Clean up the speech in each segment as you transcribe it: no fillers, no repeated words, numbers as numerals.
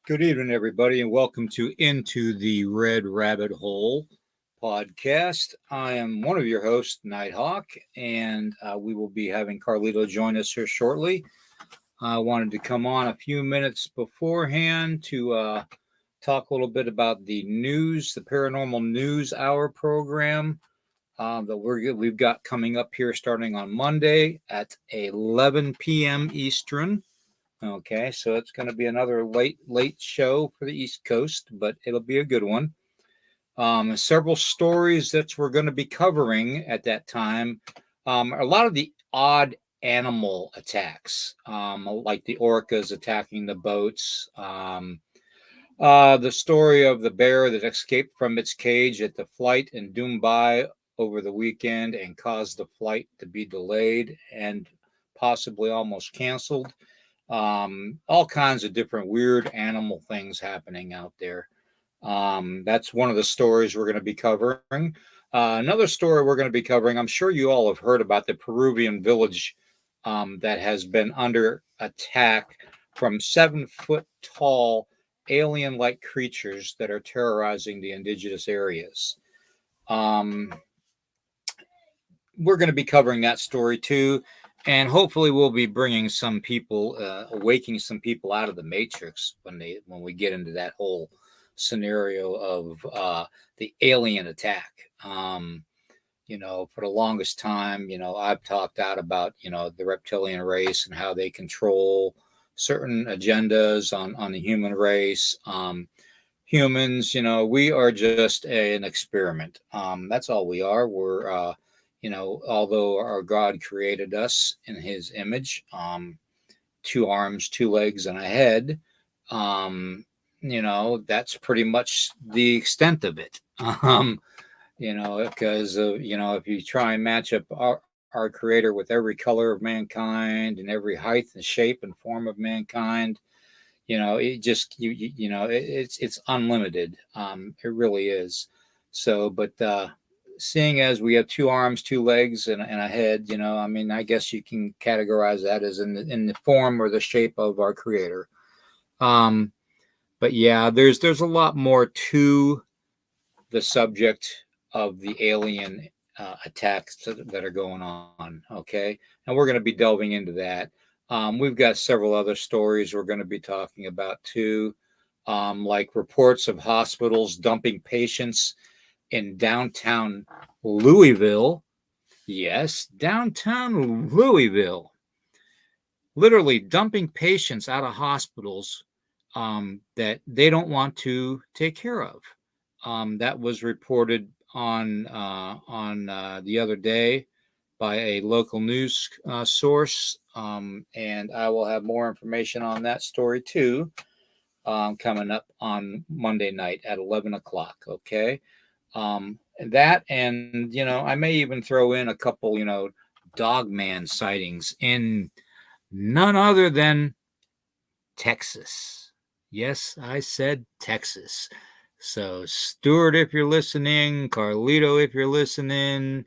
Good evening, everybody, and welcome to Into the Red Rabbit Hole podcast. I am one of your hosts, Nighthawk, and we will be having Carlito join us here shortly. I wanted to come on a few minutes beforehand to talk a little bit about the news, the Paranormal News Hour program that we've got coming up here starting on Monday at 11 p.m. Eastern. Okay, so it's going to be another late show for the East Coast, but it'll be a good one. Several stories that we're going to be covering at that time. A lot of the odd animal attacks, like the orcas attacking the boats. The story of the bear that escaped from its cage at the flight in Dubai over the weekend and caused the flight to be delayed and possibly almost canceled. All kinds of different weird animal things happening out there. That's one of the stories we're going to be covering. Another story we're going to be covering, I'm sure you all have heard about the Peruvian village that has been under attack from 7-foot tall alien like creatures that are terrorizing the indigenous areas. We're going to be covering that story too. And hopefully we'll be bringing some people, awaking some people out of the matrix when we get into that whole scenario of the alien attack. For the longest time, I've talked out about, the reptilian race and how they control certain agendas on the human race. Humans, we are just an experiment. That's all we are. We're although our God created us in his image, 2 arms, 2 legs, and a head, that's pretty much the extent of it. Because, if you try and match up our creator with every color of mankind and every height and shape and form of mankind, it just, it's unlimited. It really is. So, but, seeing as we have 2 arms, 2 legs, and a head, I guess you can categorize that as in the form or the shape of our creator. But yeah, there's a lot more to the subject of the alien attacks that are going on. Okay, and we're going to be delving into that. We've got several other stories we're going to be talking about too, like reports of hospitals dumping patients in downtown Louisville. Yes, downtown Louisville. Literally dumping patients out of hospitals that they don't want to take care of. That was reported on the other day by a local news source, and I will have more information on that story too, coming up on Monday night at 11 o'clock. Okay. That, and I may even throw in a couple dogman sightings in none other than Texas. Yes, I said Texas. So Stuart, if you're listening, Carlito, if you're listening,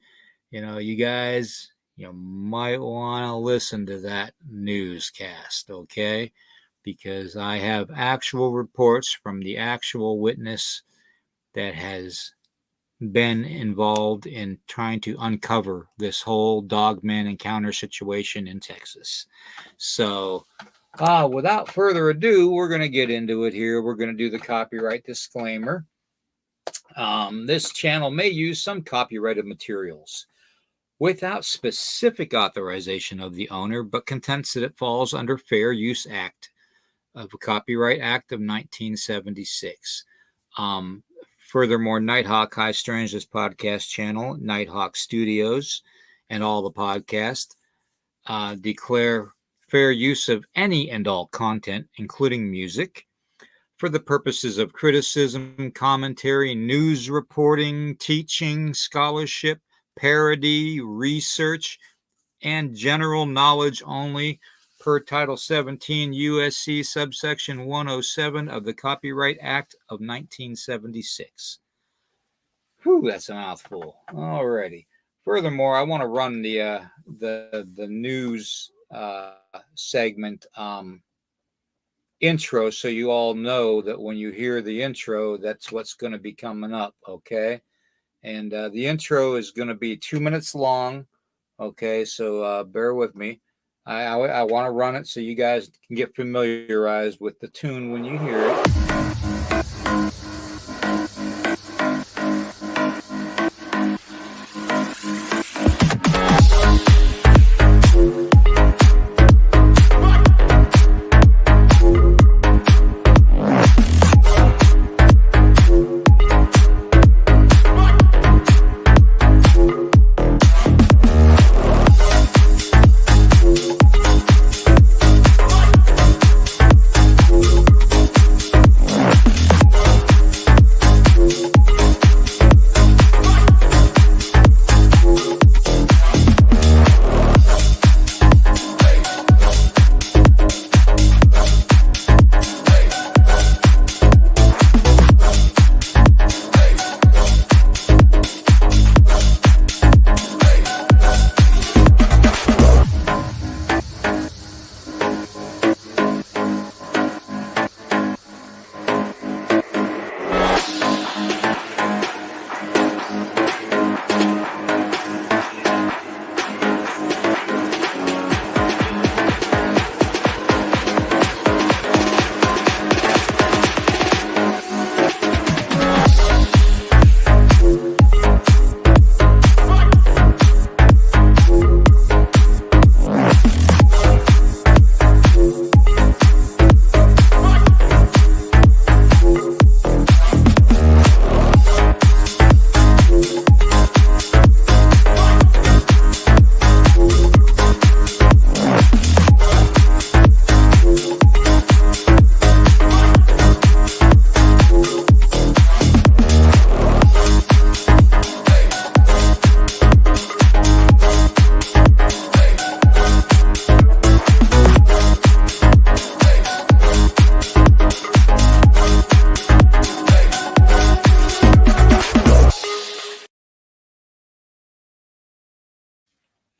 you guys, might want to listen to that newscast. Okay, because I have actual reports from the actual witness that has been involved in trying to uncover this whole dogman encounter situation in Texas. So, without further ado, we're going to get into it here. We're going to do the copyright disclaimer. This channel may use some copyrighted materials without specific authorization of the owner, but contends that it falls under Fair Use Act of the Copyright Act of 1976. Furthermore, Nighthawk High Strange, this podcast channel, Nighthawk Studios, and all the podcasts declare fair use of any and all content, including music, for the purposes of criticism, commentary, news reporting, teaching, scholarship, parody, research, and general knowledge only, per Title 17 U.S.C. subsection 107 of the Copyright Act of 1976. Whew, that's a mouthful. Alrighty. Furthermore, I want to run the news segment intro so you all know that when you hear the intro, that's what's going to be coming up. Okay. And the intro is going to be 2 minutes long. Okay. So bear with me. I want to run it so you guys can get familiarized with the tune when you hear it.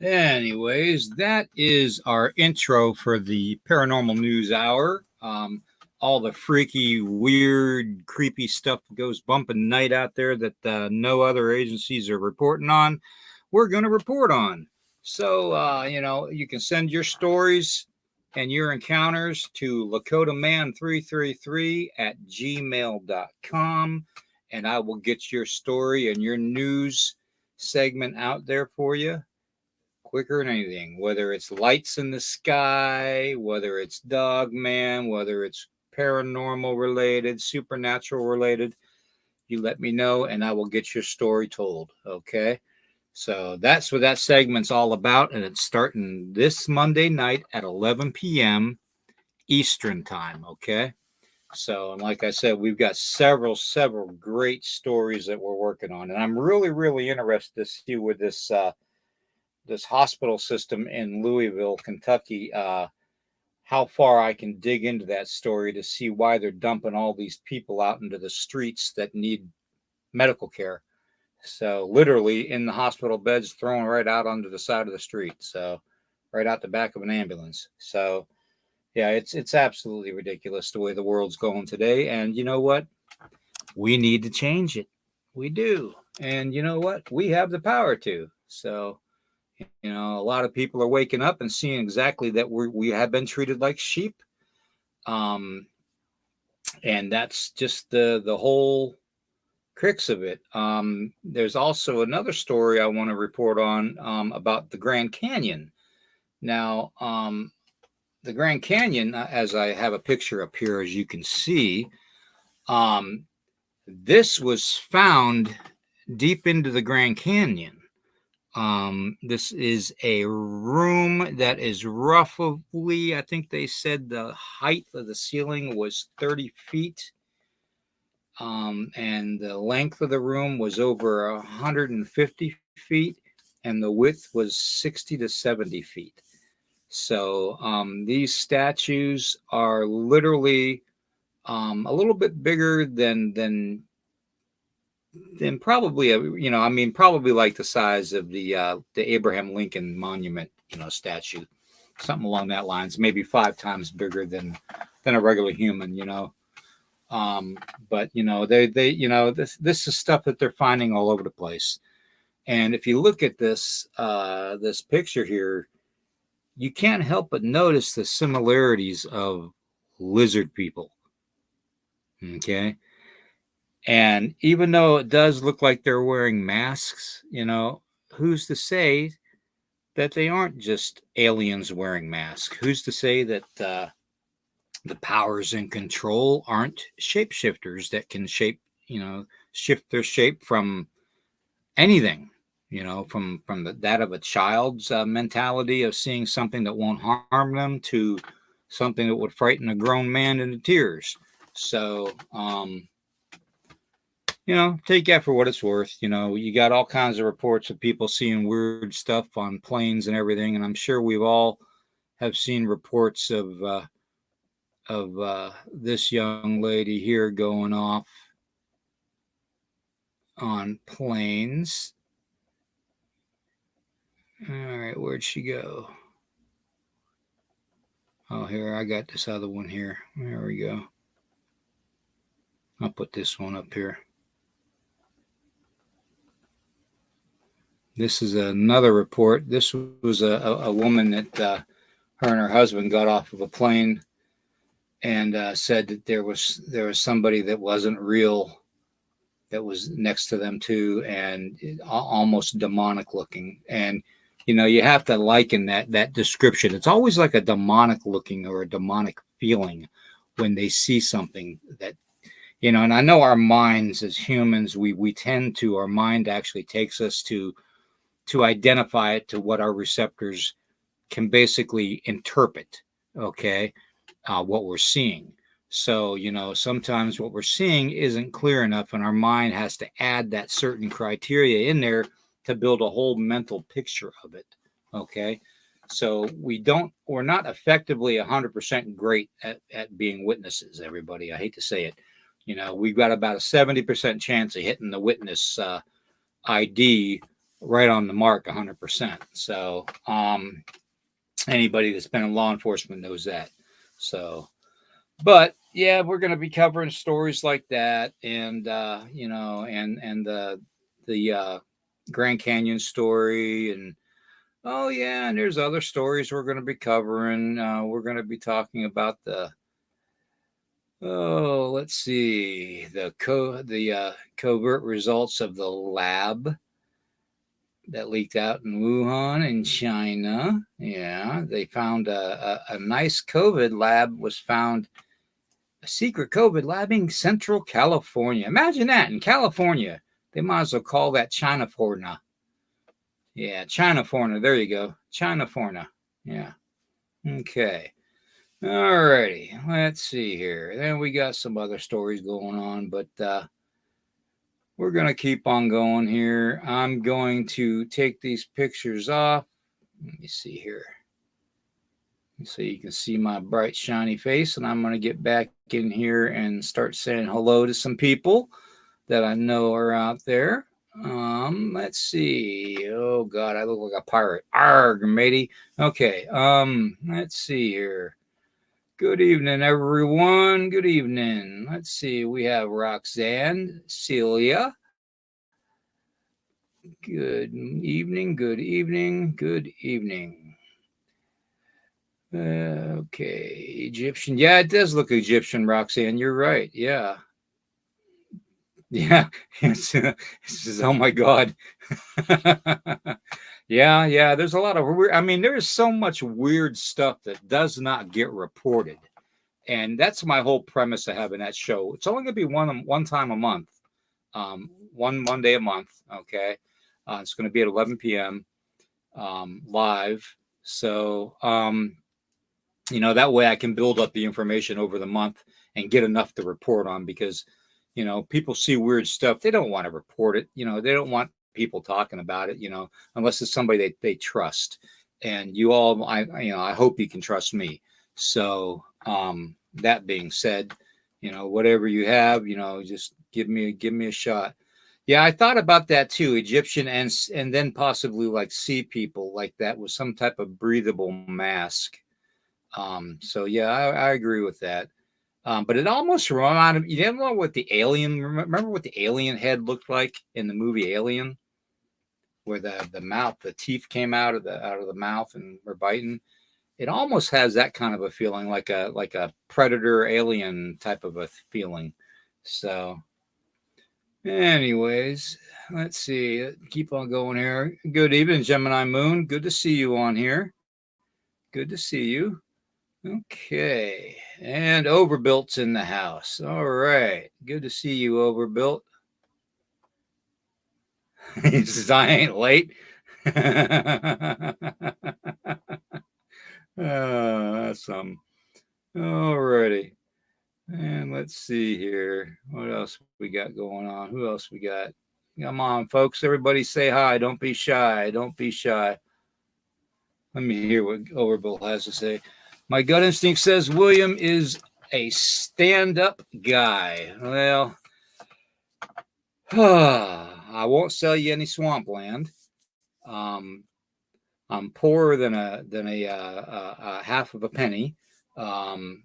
Anyways, that is our intro for the Paranormal News Hour. All the freaky, weird, creepy stuff that goes bumping night out there that no other agencies are reporting on, we're going to report on. So, you can send your stories and your encounters to lakotaman333@gmail.com, and I will get your story and your news segment out there for you quicker than anything, whether it's lights in the sky, whether it's dog man, whether it's paranormal related, supernatural related, you let me know and I will get your story told. Okay. So that's what that segment's all about. And it's starting this Monday night at 11 p.m. Eastern time. Okay. So, and like I said, we've got several great stories that we're working on. And I'm really interested to see where this hospital system in Louisville, Kentucky, how far I can dig into that story to see why they're dumping all these people out into the streets that need medical care. So literally in the hospital beds, thrown right out onto the side of the street. So right out the back of an ambulance. So yeah, it's absolutely ridiculous the way the world's going today. And you know what? We need to change it. We do. And you know what? We have the power to. So a lot of people are waking up and seeing exactly that we have been treated like sheep. And that's just the whole crux of it. There's also another story I want to report on about the Grand Canyon. Now, the Grand Canyon, as I have a picture up here, as you can see, this was found deep into the Grand Canyon. This is a room that is roughly, I think they said the height of the ceiling was 30 feet. And the length of the room was over 150 feet, and the width was 60 to 70 feet. So these statues are literally a little bit bigger than probably probably like the size of the Abraham Lincoln Monument, statue. something along that lines, maybe 5 times bigger than a regular human, you know. Um, but you know, they this is stuff that they're finding all over the place. And if you look at this picture here, you can't help but notice the similarities of lizard people. Okay. And even though it does look like they're wearing masks, you know, who's to say that they aren't just aliens wearing masks? Who's to say that the powers in control aren't shapeshifters that can shift their shape from anything, you know, from that of a child's mentality of seeing something that won't harm them to something that would frighten a grown man into tears. So, you know, take that for what it's worth. You know, you got all kinds of reports of people seeing weird stuff on planes and everything, and I'm sure we've all have seen reports of this young lady here going off on planes. All right, where'd she go? Oh, here, I got this other one here. There we go. I'll put this one up here. This is another report. This was a woman that her and her husband got off of a plane and said that there was somebody that wasn't real that was next to them too, and almost demonic looking. And you know, you have to liken that description. It's always like a demonic looking or a demonic feeling when they see something that, you know. And I know our minds as humans, we tend to, our mind actually takes us to identify it to what our receptors can basically interpret. Okay, what we're seeing. So, you know, sometimes what we're seeing isn't clear enough, and our mind has to add that certain criteria in there to build a whole mental picture of it. Okay. So we're not effectively 100% great at being witnesses, everybody. I hate to say it. You know, we've got about a 70% chance of hitting the witness ID right on the mark 100%. So, anybody that's been in law enforcement knows that. So, but yeah, we're going to be covering stories like that, and you know, and the Grand Canyon story, and oh yeah, and there's other stories we're going to be covering. We're going to be talking about let's see, the covert results of the lab that leaked out in Wuhan in China. Yeah, they found a nice COVID lab was found. A secret COVID lab in Central California. Imagine that, in California. They might as well call that China Forna. Yeah, China Forna. There you go. China Forna. Yeah. Okay. All righty. Let's see here. Then we got some other stories going on, but we're going to keep on going here. I'm going to take these pictures off. Let me see here. So you can see my bright, shiny face, and I'm going to get back in here and start saying hello to some people that I know are out there. Let's see. Oh God, I look like a pirate. Arg, matey. Okay. Let's see here. Good evening, everyone. Good evening. Let's see. We have Roxanne, Celia. Good evening. Good evening. Good evening. Okay, Egyptian. Yeah, it does look Egyptian, Roxanne. You're right. Yeah. Yeah. It's just, oh my God. Yeah. There's a lot of weird. I mean, there's so much weird stuff that does not get reported. And that's my whole premise of having that show. It's only going to be one time a month, one day a month. Okay. It's going to be at 11 p.m. Live. So, you know, that way I can build up the information over the month and get enough to report on, because, you know, people see weird stuff. They don't want to report it. You know, they don't want people talking about it, you know, unless it's somebody they trust. And you all, I hope you can trust me. So, that being said, you know, whatever you have, you know, just give me a shot. Yeah, I thought about that too. Egyptian and then possibly like sea people, like that was some type of breathable mask. So yeah, I agree with that. But it almost reminded you know what the alien remember what the alien head looked like in the movie Alien, where the mouth, the teeth came out of the mouth and were biting. It almost has that kind of a feeling, like a predator alien type of a feeling. So, anyways, let's see. Keep on going here. Good evening, Gemini Moon. Good to see you on here. Good to see you. Okay. And Overbuilt's in the house. All right. Good to see you, Overbuilt. He says, I ain't late. That's some. All righty. And let's see here. What else we got going on? Who else we got? Come on, folks. Everybody say hi. Don't be shy. Don't be shy. Let me hear what Overbull has to say. My gut instinct says William is a stand-up guy. Well, I won't sell you any swampland. Um, I'm poorer than a half of a penny. Um,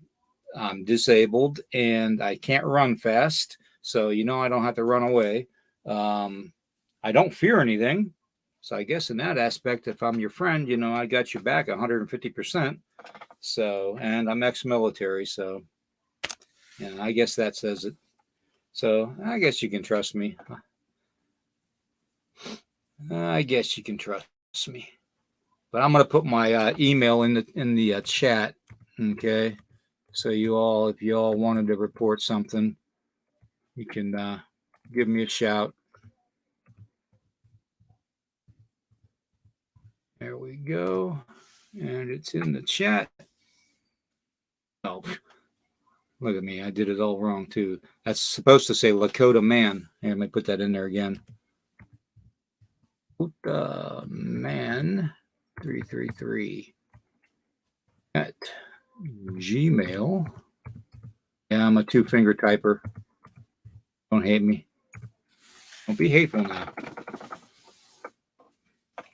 I'm disabled and I can't run fast, so I don't have to run away. Um, I don't fear anything, so I guess in that aspect, if I'm your friend, I got your back 150%. So, and I'm ex-military, so I guess that says it. So I guess you can trust me. I guess you can trust me. But I'm gonna put my email in the chat. Okay, so if you all wanted to report something, you can give me a shout. There we go, and it's in the chat. Oh, look at me! I did it all wrong too. That's supposed to say Lakota Man. Here, let me put that in there again. Lakota Man 333 at Gmail. Yeah, I'm a two-finger typer. Don't hate me. Don't be hateful now.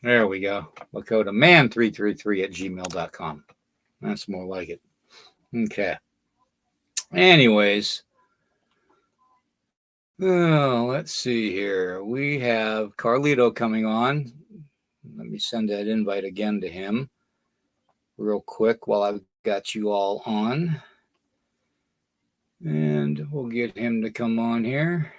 There we go. Lakota Man 333 at gmail.com. That's more like it. Okay. Anyways, let's see here. We have Carlito coming on. Let me send that invite again to him real quick while I've got you all on. And we'll get him to come on here.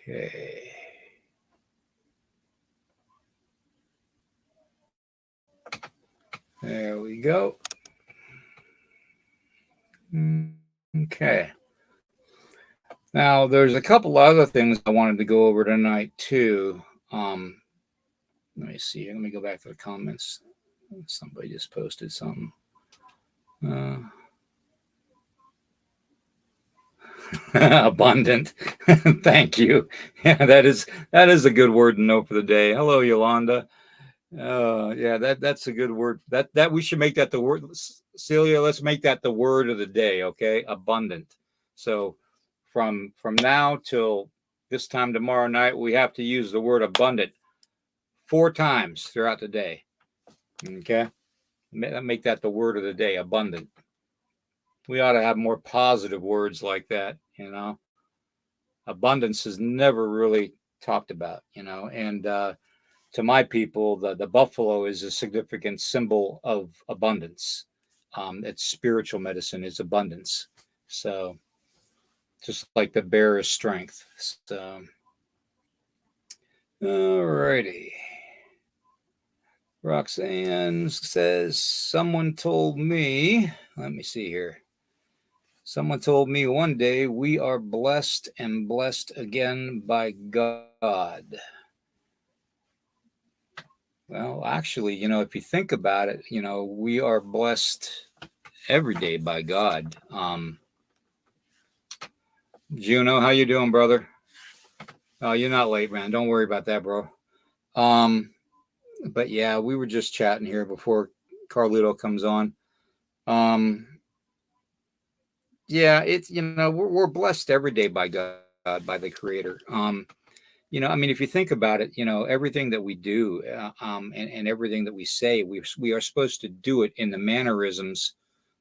Okay. There we go. Okay. Now, there's a couple other things I wanted to go over tonight, too. Let me see. Let me go back to the comments. Somebody just posted something. Abundant. Thank you. Yeah, that is a good word to know for the day. Hello, Yolanda. Yeah, that's a good word. That we should make that the word. Celia, let's make that the word of the day. Okay, abundant. So from now till this time tomorrow night, we have to use the word abundant 4 times throughout the day. Okay, make that the word of the day. Abundant. We ought to have more positive words like that. Abundance is never really talked about. And to my people, the buffalo is a significant symbol of abundance. It's spiritual medicine is abundance. So just like the bear is strength. So, all righty. Roxanne says, someone told me, let me see here. Someone told me one day we are blessed and blessed again by God. Well, actually, if you think about it, we are blessed every day by God. Juno, how you doing, brother? Oh, you're not late, man. Don't worry about that, bro. but yeah, we were just chatting here before Carlito comes on. Um, yeah, it's, we're blessed every day by God, by the Creator. I mean, if you think about it, everything that we do, and everything that we say, we are supposed to do it in the mannerisms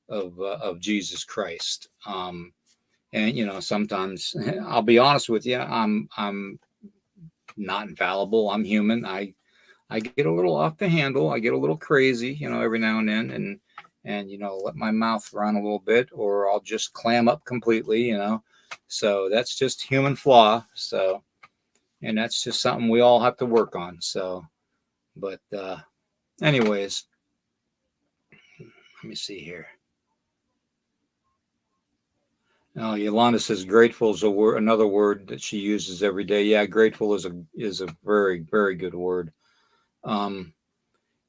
of Jesus Christ. And sometimes I'll be honest with you, I'm not infallible. I'm human. I get a little off the handle. I get a little crazy, every now and then, and let my mouth run a little bit, or I'll just clam up completely. So that's just human flaw. So, and that's just something we all have to work on. So, but anyways, let me see here. Oh, Yolanda says grateful is a word, another word that she uses every day. Yeah, grateful is a very, very good word. Um,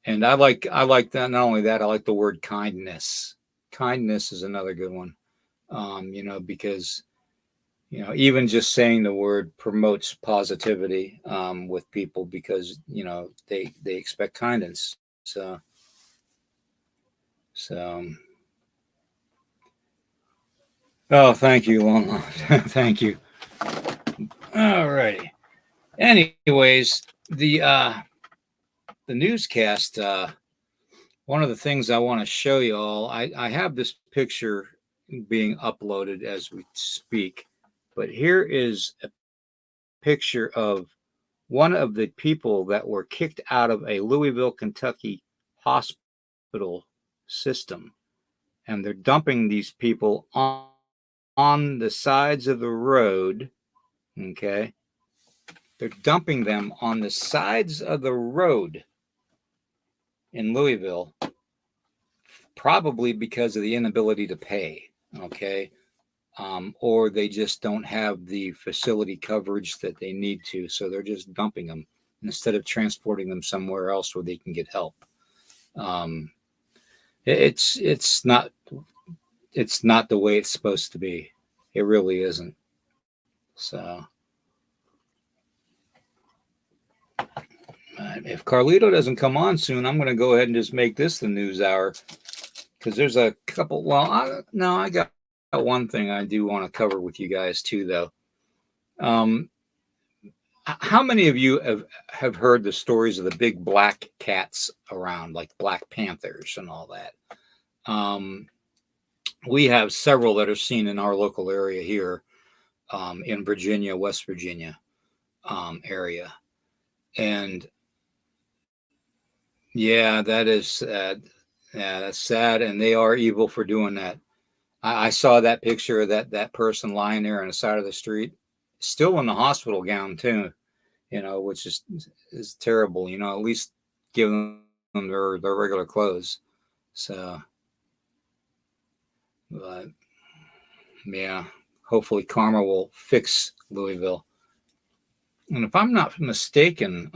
and I like that. Not only that, I like the word kindness. Kindness is another good one. Because even just saying the word promotes positivity with people, because they expect kindness. So oh, thank you, Lon. Thank you. All righty. Anyways, the newscast. One of the things I want to show you all, I have this picture being uploaded as we speak, but here is a picture of one of the people that were kicked out of a Louisville, Kentucky hospital system, and they're dumping these people on the sides of the road. Okay, they're dumping them on the sides of the road in Louisville, probably because of the inability to pay. Okay. Or they just don't have the facility coverage that they need to. So they're just dumping them instead of transporting them somewhere else where they can get help. Um, it's not the way it's supposed to be. It really isn't. So if Carlito doesn't come on soon, I'm going to go ahead and just make this the news hour, because there's a couple. Well, I got one thing I do want to cover with you guys too, though. How many of you have heard the stories of the big black cats around, like Black Panthers and all that? We have several that are seen in our local area here, in Virginia, West Virginia area. And yeah, that is sad. Yeah, that's sad. And they are evil for doing that. I saw that picture of that person lying there on the side of the street, still in the hospital gown too, which is terrible. At least give them their regular clothes. So, but yeah, hopefully karma will fix Louisville. And if I'm not mistaken,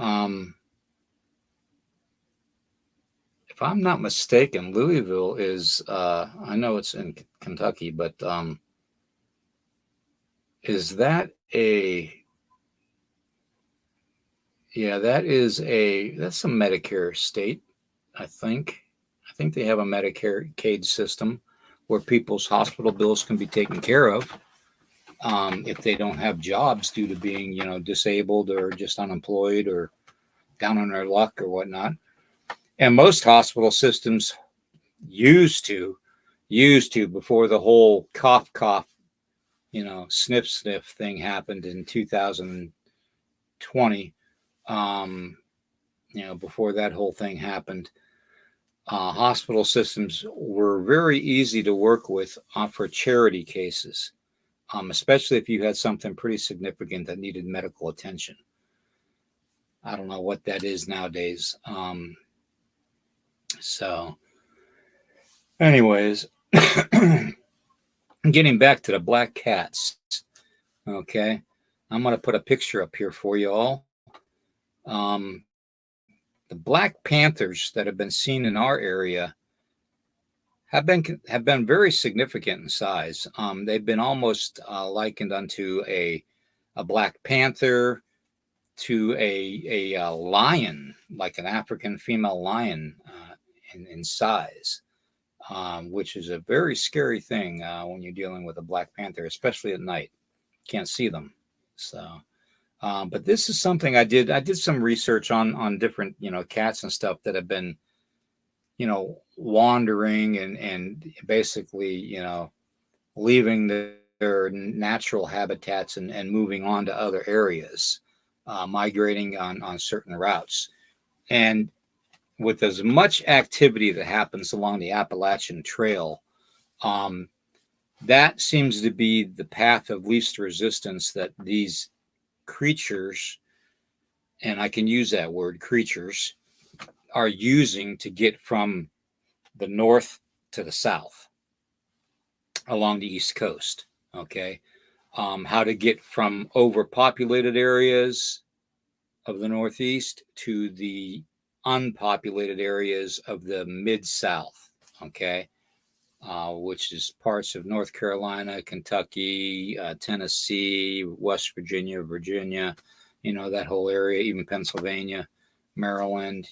Louisville is, I know it's in Kentucky, but is that that's a Medicare state, I think. I think they have a Medicaid system where people's hospital bills can be taken care of, if they don't have jobs due to being, disabled or just unemployed or down on their luck or whatnot. And most hospital systems used to before the whole cough, sniff thing happened in 2020. Before that whole thing happened, hospital systems were very easy to work with for charity cases, especially if you had something pretty significant that needed medical attention. I don't know what that is nowadays. So, anyways, getting back to the black cats. Okay, I'm going to put a picture up here for you all. The Black Panthers that have been seen in our area have been very significant in size. They've been almost likened unto a Black Panther, to a lion, like an African female lion in size, which is a very scary thing when you're dealing with a black panther, especially at night. Can't see them. So, but this is something I did. I did some research on different cats and stuff that have been wandering and basically leaving their natural habitats and moving on to other areas, migrating on certain routes. And with as much activity that happens along the Appalachian Trail, that seems to be the path of least resistance that these creatures, and I can use that word, creatures, are using to get from the north to the south along the East Coast. Okay. How to get from overpopulated areas of the Northeast to the unpopulated areas of the Mid-South. Okay. Which is parts of North Carolina, Kentucky, Tennessee, West Virginia, that whole area, even Pennsylvania, Maryland,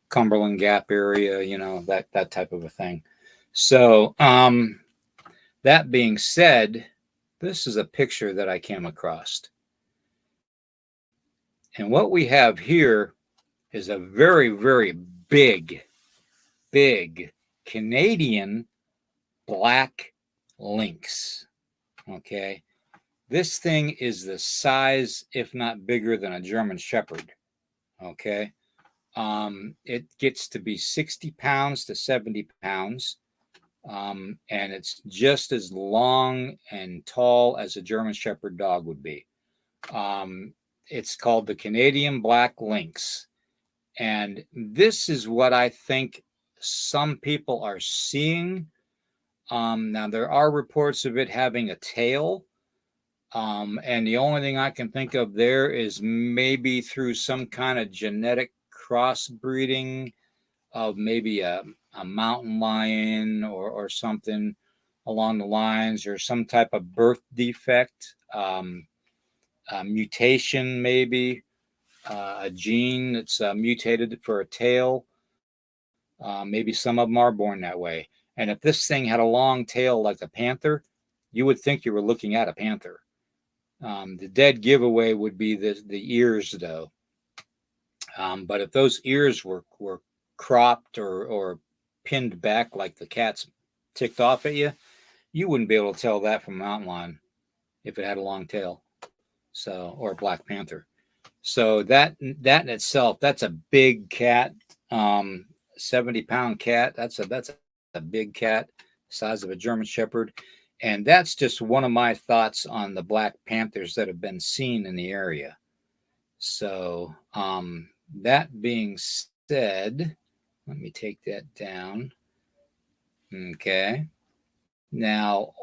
Cumberland Gap area, that type of a thing. So, that being said, this is a picture that I came across. And what we have here is a very, very big Canadian black lynx. Okay. This thing is the size, if not bigger than a German Shepherd. Okay. It gets to be 60 pounds to 70 pounds. And it's just as long and tall as a German Shepherd dog would be. It's called the Canadian Black Lynx. And this is what I think some people are seeing. Now, there are reports of it having a tail. And the only thing I can think of there is maybe through some kind of genetic crossbreeding of maybe a mountain lion or something along the lines, or some type of birth defect, mutation, maybe a gene that's mutated for a tail. Maybe some of them are born that way. And if this thing had a long tail like a panther, you would think you were looking at a panther. The dead giveaway would be the ears, though. But if those ears were cropped or pinned back like the cat's ticked off at you, you wouldn't be able to tell that from a mountain lion if it had a long tail. So, or a black panther. So that in itself, that's a big cat, 70-pound cat. That's a big cat, size of a German Shepherd. And that's just one of my thoughts on the black panthers that have been seen in the area. So, that being said, let me take that down. Okay. Now,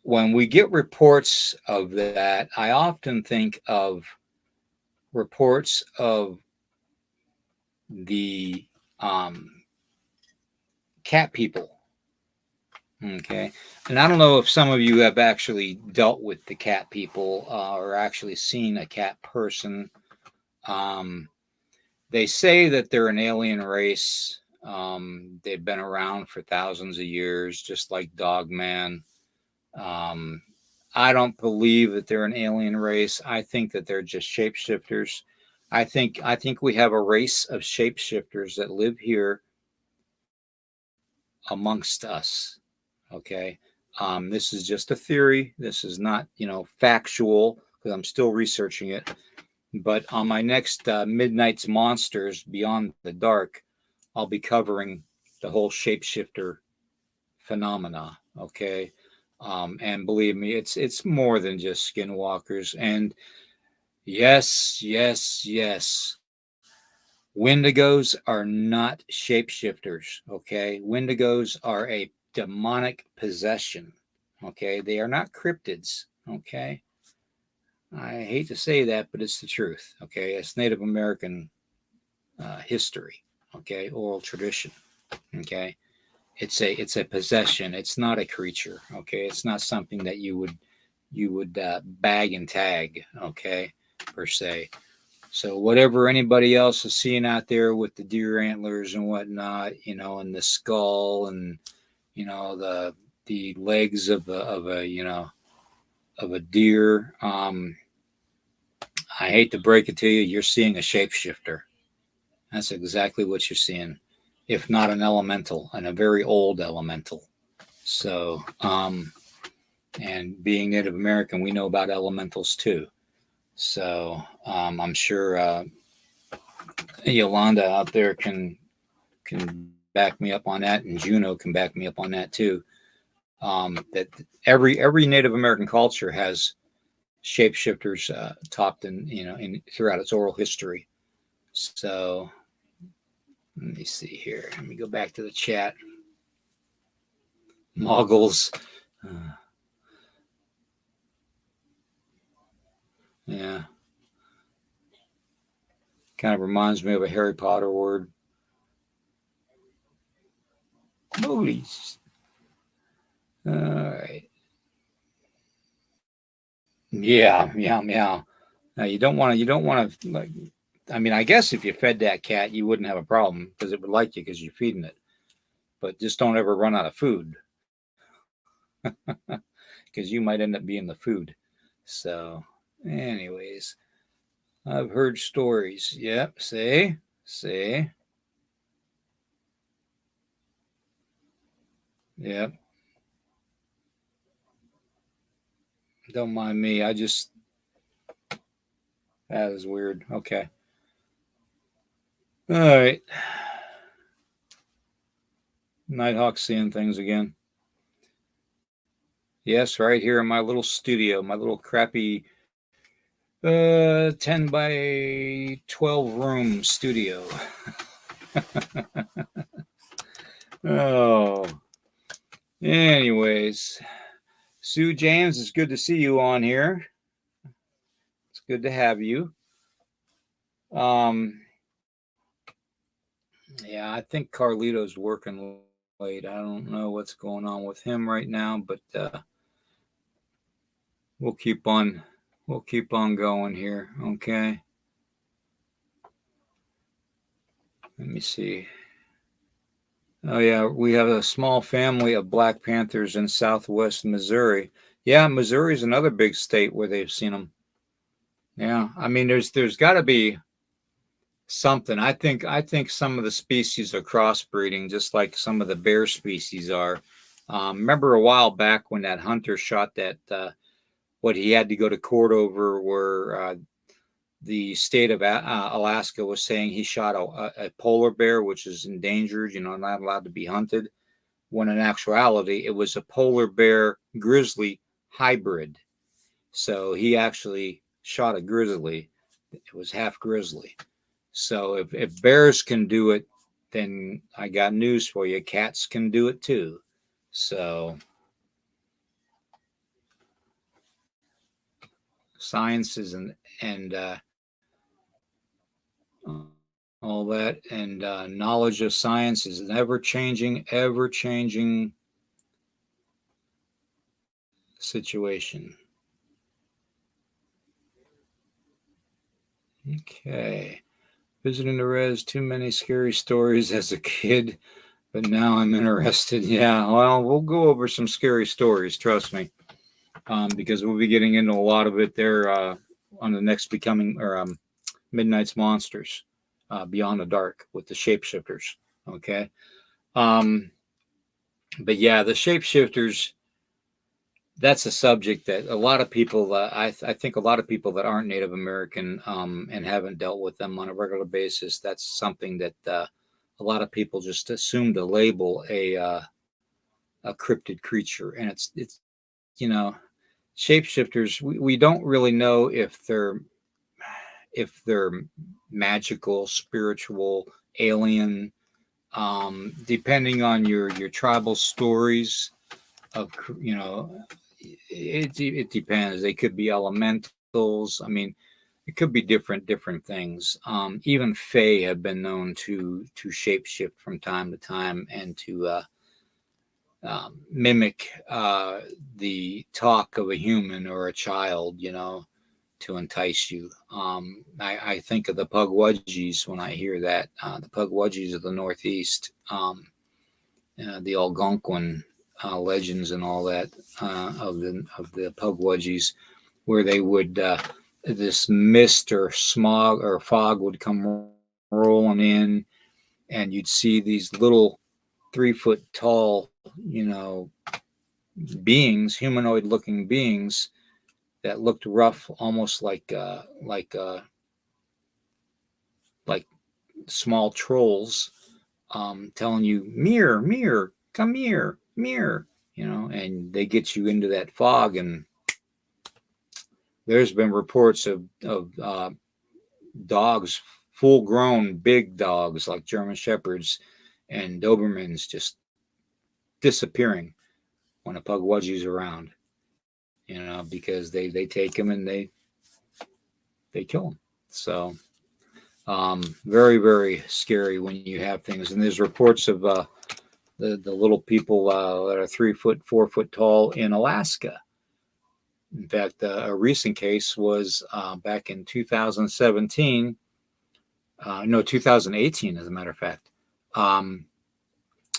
when we get reports of that, I often think of reports of the cat people. Okay. And I don't know if some of you have actually dealt with the cat people or actually seen a cat person. They say that they're an alien race. They've been around for thousands of years, just like Dogman. I don't believe that they're an alien race. I think that they're just shapeshifters. I think we have a race of shapeshifters that live here amongst us. Okay. This is just a theory. This is not, factual, because I'm still researching it. But on my next Midnight's Monsters Beyond the Dark, I'll be covering the whole shapeshifter phenomena. Okay. And believe me, it's more than just skinwalkers. And yes. Wendigos are not shapeshifters. Okay. Wendigos are a demonic possession. Okay. They are not cryptids. Okay. I hate to say that, but it's the truth. Okay. It's Native American history. Okay. Oral tradition. Okay. It's a possession. It's not a creature. Okay. It's not something that you would bag and tag. Okay. Per se. So whatever anybody else is seeing out there with the deer antlers and whatnot, and the skull and the legs of a deer, I hate to break it to you, you're seeing a shapeshifter. That's exactly what you're seeing, if not an elemental, and a very old elemental. So, and being Native American, we know about elementals too. So I'm sure Yolanda out there can back me up on that, and Juno can back me up on that too. That every Native American culture has shapeshifters talked in throughout its oral history. So let me see here. Let me go back to the chat. Muggles. Yeah. Kind of reminds me of a Harry Potter word. Movies. All right. Yeah. Now you don't want to like. I mean, I guess if you fed that cat, you wouldn't have a problem because it would like you because you're feeding it. But just don't ever run out of food because you might end up being the food. So, anyways, I've heard stories. Yep. Say. Yep. Don't mind me. That is weird. Okay. All right. Nighthawk seeing things again. Yes, right here in my little studio, my little crappy 10 by 12 room studio. Oh. Anyways, Sue James, it's good to see you on here. It's good to have you. Yeah, I think Carlito's working late. I don't know what's going on with him right now, but we'll keep on going here. Okay. Let me see. Oh yeah, we have a small family of Black Panthers in Southwest Missouri. Yeah, Missouri is another big state where they've seen them. Yeah, I mean, there's got to be something. I think some of the species are crossbreeding, just like some of the bear species are. Remember a while back when that hunter shot that what he had to go to court over, where the state of Alaska was saying he shot a polar bear, which is endangered, not allowed to be hunted, when in actuality it was a polar bear grizzly hybrid. So he actually shot a grizzly. It was half grizzly. So if bears can do it, then I got news for you. Cats can do it too. So sciences and all that, and knowledge of science is an ever changing situation. Okay. Visiting the res, too many scary stories as a kid, but now I'm interested. Yeah, well, we'll go over some scary stories, trust me, because we'll be getting into a lot of it there on the next Midnight's Monsters, Beyond the Dark with the shapeshifters. Okay. But yeah, the shapeshifters, that's a subject that a lot of people, I think a lot of people that aren't Native American and haven't dealt with them on a regular basis, that's something that a lot of people just assume to label a cryptid creature. And it's shapeshifters, we don't really know if they're magical, spiritual, alien, depending on your tribal stories of it depends. They could be elementals. I mean, it could be different things. Even fae have been known to shapeshift from time to time and to mimic the talk of a human or a child. to entice you. I think of the Pugwudgies when I hear that. The Pugwudgies of the Northeast, the Algonquin legends and all that of the Pugwudgies, where they would this mist or smog or fog would come rolling in, and you'd see these little 3 foot tall, beings, humanoid looking beings that looked rough, almost like small trolls, telling you, "Mirror, mirror, come here, mirror," and they get you into that fog. And there's been reports of dogs, full grown big dogs like German Shepherds and Dobermans, just disappearing when a Pugwudgie's around, because they take them and they kill them. So very, very scary when you have things. And there's reports of the little people that are 3 foot, 4 foot tall in Alaska. In fact, a recent case was back in 2017, 2018, as a matter of fact,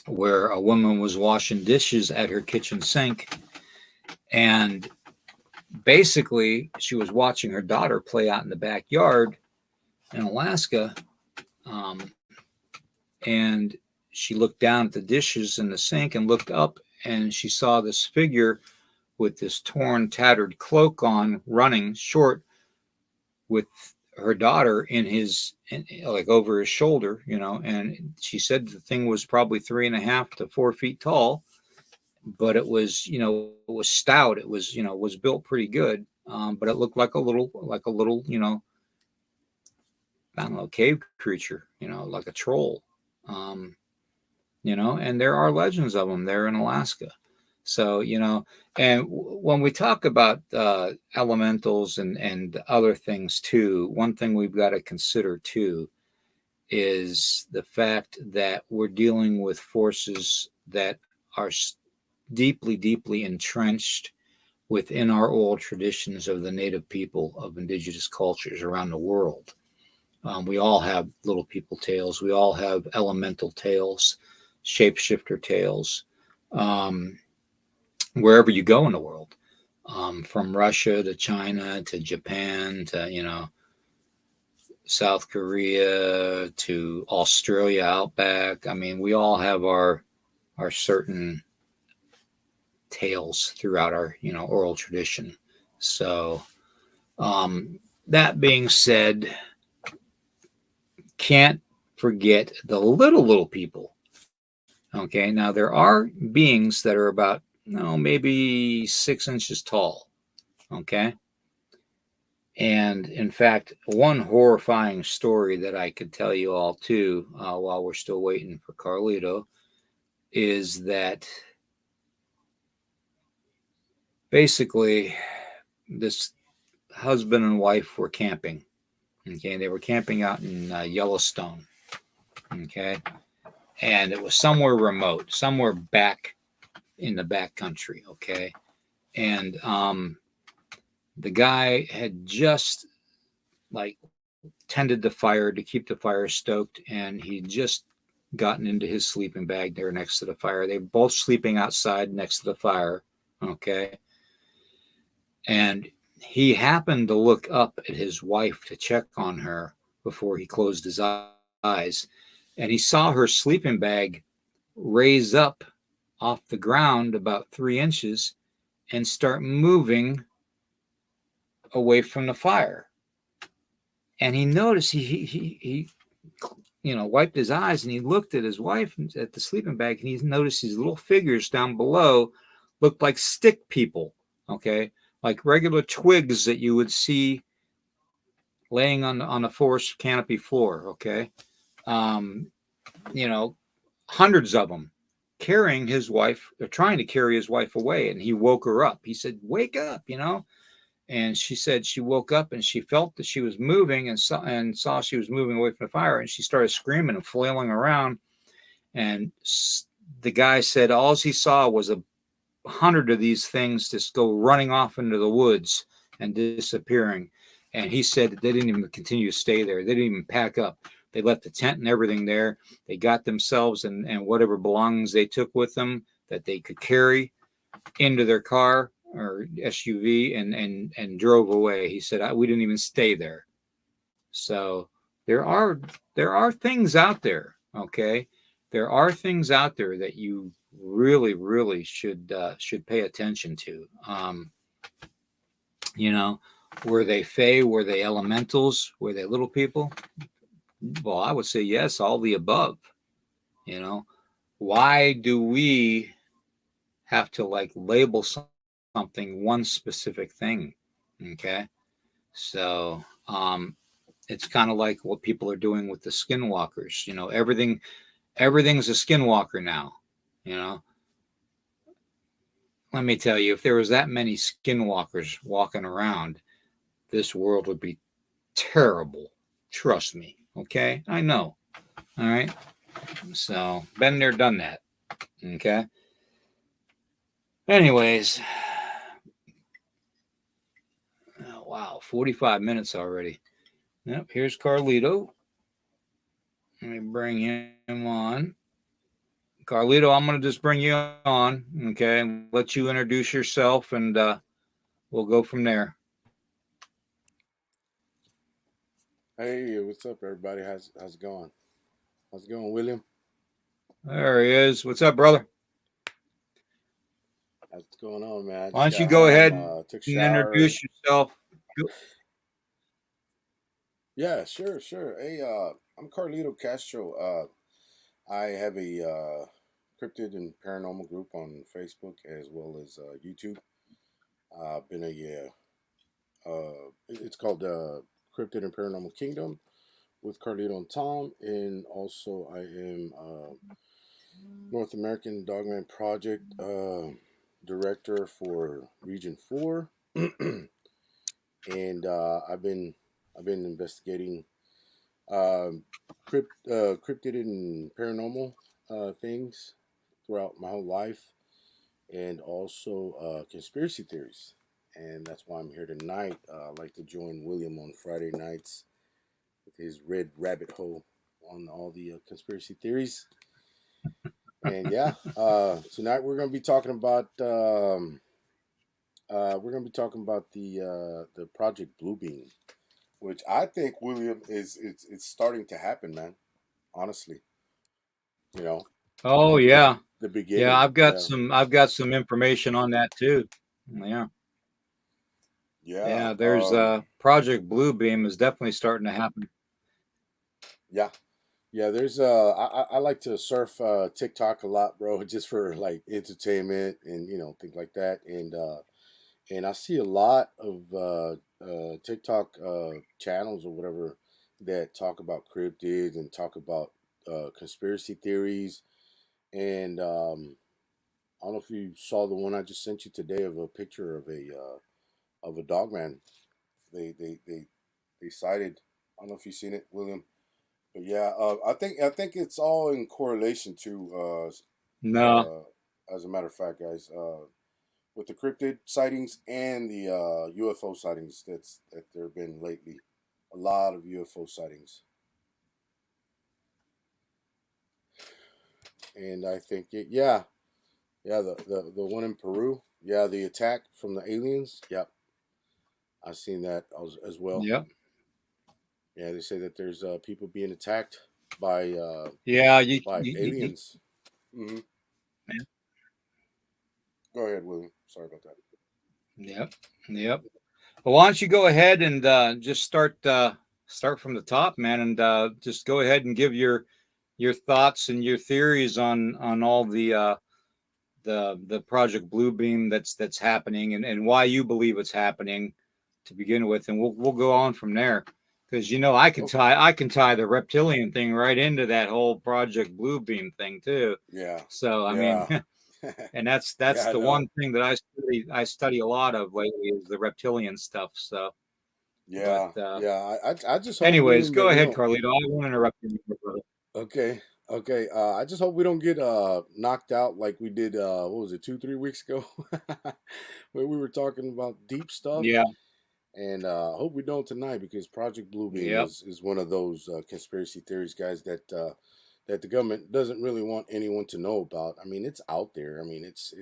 where a woman was washing dishes at her kitchen sink, and basically she was watching her daughter play out in the backyard in Alaska, and she looked down at the dishes in the sink and looked up, and she saw this figure with this torn, tattered cloak on, running short with her daughter like over his shoulder, and she said the thing was probably 3.5 to 4 feet tall, but it was, it was stout. It was, was built pretty good. But it looked like a little, I don't know, cave creature, like a troll, and there are legends of them there in Alaska. So, and when we talk about elementals and other things too, one thing we've got to consider too is the fact that we're dealing with forces that are deeply, deeply entrenched within our oral traditions of the native people of indigenous cultures around the world. We all have little people tales. We all have elemental tales, shapeshifter tales. Wherever you go in the world, from Russia to China to Japan to, South Korea to Australia outback. I mean, we all have our certain tales throughout our, oral tradition. So that being said, can't forget the little people. Okay, now there are beings that are about maybe 6 inches tall. Okay. And in fact, one horrifying story that I could tell you all too, while we're still waiting for Carlito, is that basically this husband and wife were camping. Okay. They were camping out in Yellowstone. Okay. And it was somewhere remote, somewhere back in the back country. Okay. And the guy had just tended the fire to keep the fire stoked, and he'd just gotten into his sleeping bag there next to the fire. They were both sleeping outside next to the fire. Okay. And he happened to look up at his wife to check on her before he closed his eyes. And he saw her sleeping bag raise up off the ground about 3 inches and start moving away from the fire. And he noticed he wiped his eyes and he looked at his wife at the sleeping bag, and he noticed these little figures down below looked like stick people. Okay. Like regular twigs that you would see laying on the forest canopy floor. Okay. Hundreds of them carrying his wife, or trying to carry his wife away. And he woke her up. He said, "Wake up," And she said she woke up and she felt that she was moving and saw she was moving away from the fire. And she started screaming and flailing around. And the guy said all he saw was 100 of these things just go running off into the woods and disappearing. And he said that they didn't even continue to stay there. They didn't even pack up. They left the tent and everything there. They got themselves and whatever belongings they took with them that they could carry into their car or SUV and drove away. He said we didn't even stay there. So there are there are things out there. Okay, there are things out there that you really should pay attention to. You know, were they fae? Were they elementals? Were they little people? Well, I would say yes, all the above. You know, why do we have to like label something one specific thing? Okay, so it's kind of like what people are doing with the skinwalkers. You know, everything's a skinwalker now. You know, let me tell you, if there was that many skinwalkers walking around, this world would be terrible. Trust me. Okay, I know. All right. So been there, done that. Okay. Anyways, oh, wow, 45 minutes already. Yep, here's Carlito. Let me bring him on. Carlito, I'm going to just bring you on, okay, and let you introduce yourself, and we'll go from there. Hey, what's up, everybody? How's it going? How's it going, William? There he is. What's up, brother? How's it going on, man? I Why just don't you got go home, ahead and took a shower, and introduce yourself? yeah, sure. Hey, I'm Carlito Castro. I have a cryptid and paranormal group on Facebook as well as YouTube. Been a it's called Cryptid and Paranormal Kingdom with Carlito and Tom, and also I am North American Dogman Project director for Region 4, and I've been investigating um, cryptid and paranormal things throughout my whole life, and also conspiracy theories. And that's why I'm here tonight. I'd like to join William on Friday nights with his red rabbit hole on all the conspiracy theories. And yeah, tonight we're gonna be talking about the Project Bluebeam, which I think, William, is it's starting to happen, man. Honestly, you know, I Oh think it's yeah, the yeah. beginning. Yeah, I've got some information on that too. Yeah, yeah, yeah. There's Project Bluebeam is definitely starting to happen. yeah, yeah. There's I like to surf TikTok a lot, bro, just for like entertainment and things like that. And I see a lot of TikTok channels or whatever that talk about cryptids and talk about conspiracy theories. And I don't know if you saw the one I just sent you today of a picture of a dog man. They cited. I don't know if you've seen it, William. But yeah, I think it's all in correlation to No. as a matter of fact, guys. With the cryptid sightings and the UFO sightings that there have been lately. A lot of UFO sightings, and I think yeah, the one in Peru, yeah, the attack from the aliens, yep, I've seen that as well. Yep. Yeah, they say that there's people being attacked by Yeah. aliens. Hmm. Go ahead, William. Sorry about that. Yep. Yep. Well, why don't you go ahead and just start from the top, man, and just go ahead and give your thoughts and your theories on all the Project Bluebeam that's happening and why you believe it's happening to begin with, and we'll go on from there. Because Oh, I can tie the reptilian thing right into that whole Project Bluebeam thing too. yeah, So I mean, yeah, and that's yeah. I the know. one thing that I study a lot of lately is the reptilian stuff. So, but Yeah. I just hope, anyways, William, that go we ahead, don't. Carlito. I won't interrupt you, brother. Okay. Okay. I just hope we don't get knocked out like we did what was it, 2, 3 weeks ago? Where we were talking about deep stuff. Yeah, And I hope we don't tonight, because Project Bluebeam Yep. is one of those conspiracy theories, guys, that the government doesn't really want anyone to know about. I mean, it's out there. I mean, it's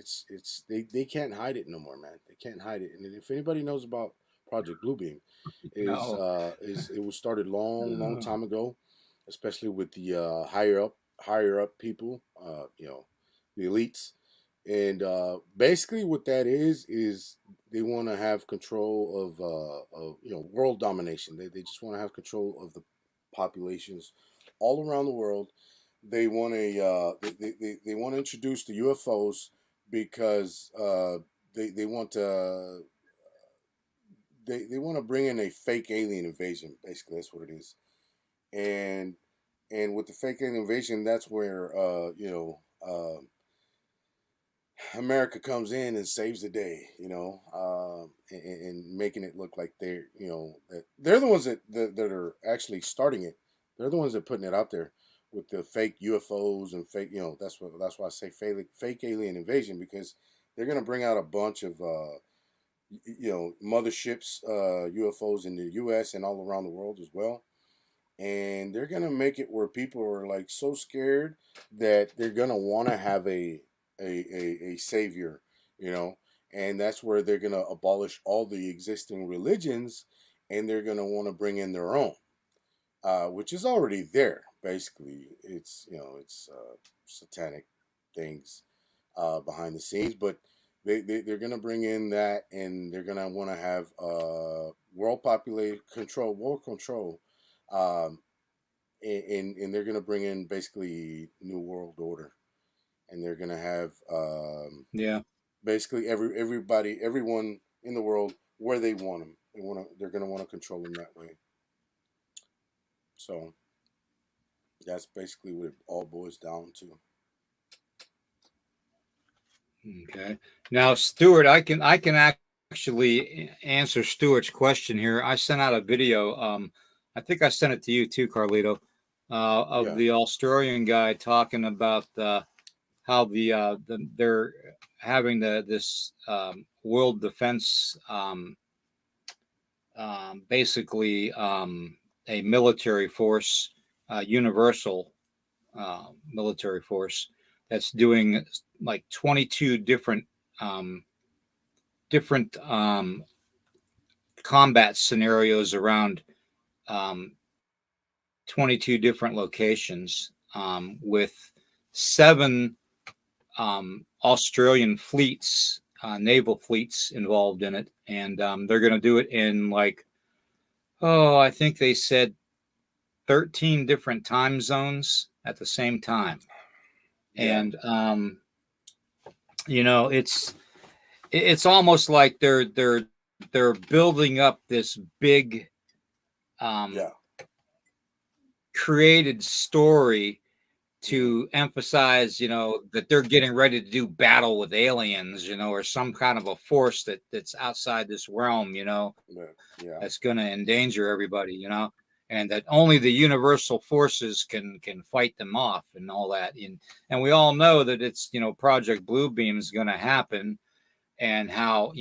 they can't hide it no more, man. They can't hide it. And if anybody knows about Project Bluebeam, No. is it was started long Uh, time ago, especially with the higher up people, the elites. And basically what that is they want to have control of world domination. They just want to have control of the populations all around the world. They want to they want to introduce the UFOs because they want to they want to bring in a fake alien invasion. Basically, that's what it is. And with the fake alien invasion, that's where America comes in and saves the day, and making it look like that they're the ones that are actually starting it. They're the ones that are putting it out there with the fake UFOs and fake, that's why I say fake alien invasion, because they're gonna bring out a bunch of motherships, UFOs in the U.S. and all around the world as well, and they're gonna make it where people are like so scared that they're gonna want to have a savior, you know, and that's where they're gonna abolish all the existing religions, and they're gonna want to bring in their own, which is already there. Basically, it's satanic things behind the scenes, but they're gonna bring in that, and they're gonna want to have world control, um, and they're gonna bring in basically new world order, and they're gonna have yeah. basically everyone in the world where they want them. They're gonna want to control them that way. So that's basically what it all boils down to. Okay. Now, Stuart, I can actually answer Stuart's question here. I sent out a video. I think I sent it to you too, Carlito, of Yeah, the Australian guy talking about how they're having this world defense, basically a military force, universal military force that's doing like 22 um, different combat scenarios around um, 22 different locations, with 7 Australian fleets, naval fleets involved in it. And they're going to do it in like, oh, I think they said 13 different time zones at the same time. yeah, And, it's almost like they're building up this big um, yeah, created story hmm to emphasize, that they're getting ready to do battle with aliens, or some kind of a force that's outside this realm, yeah, yeah, that's going to endanger everybody, and that only the universal forces can fight them off and all that. And we all know that it's, Project Bluebeam is going to happen, and how,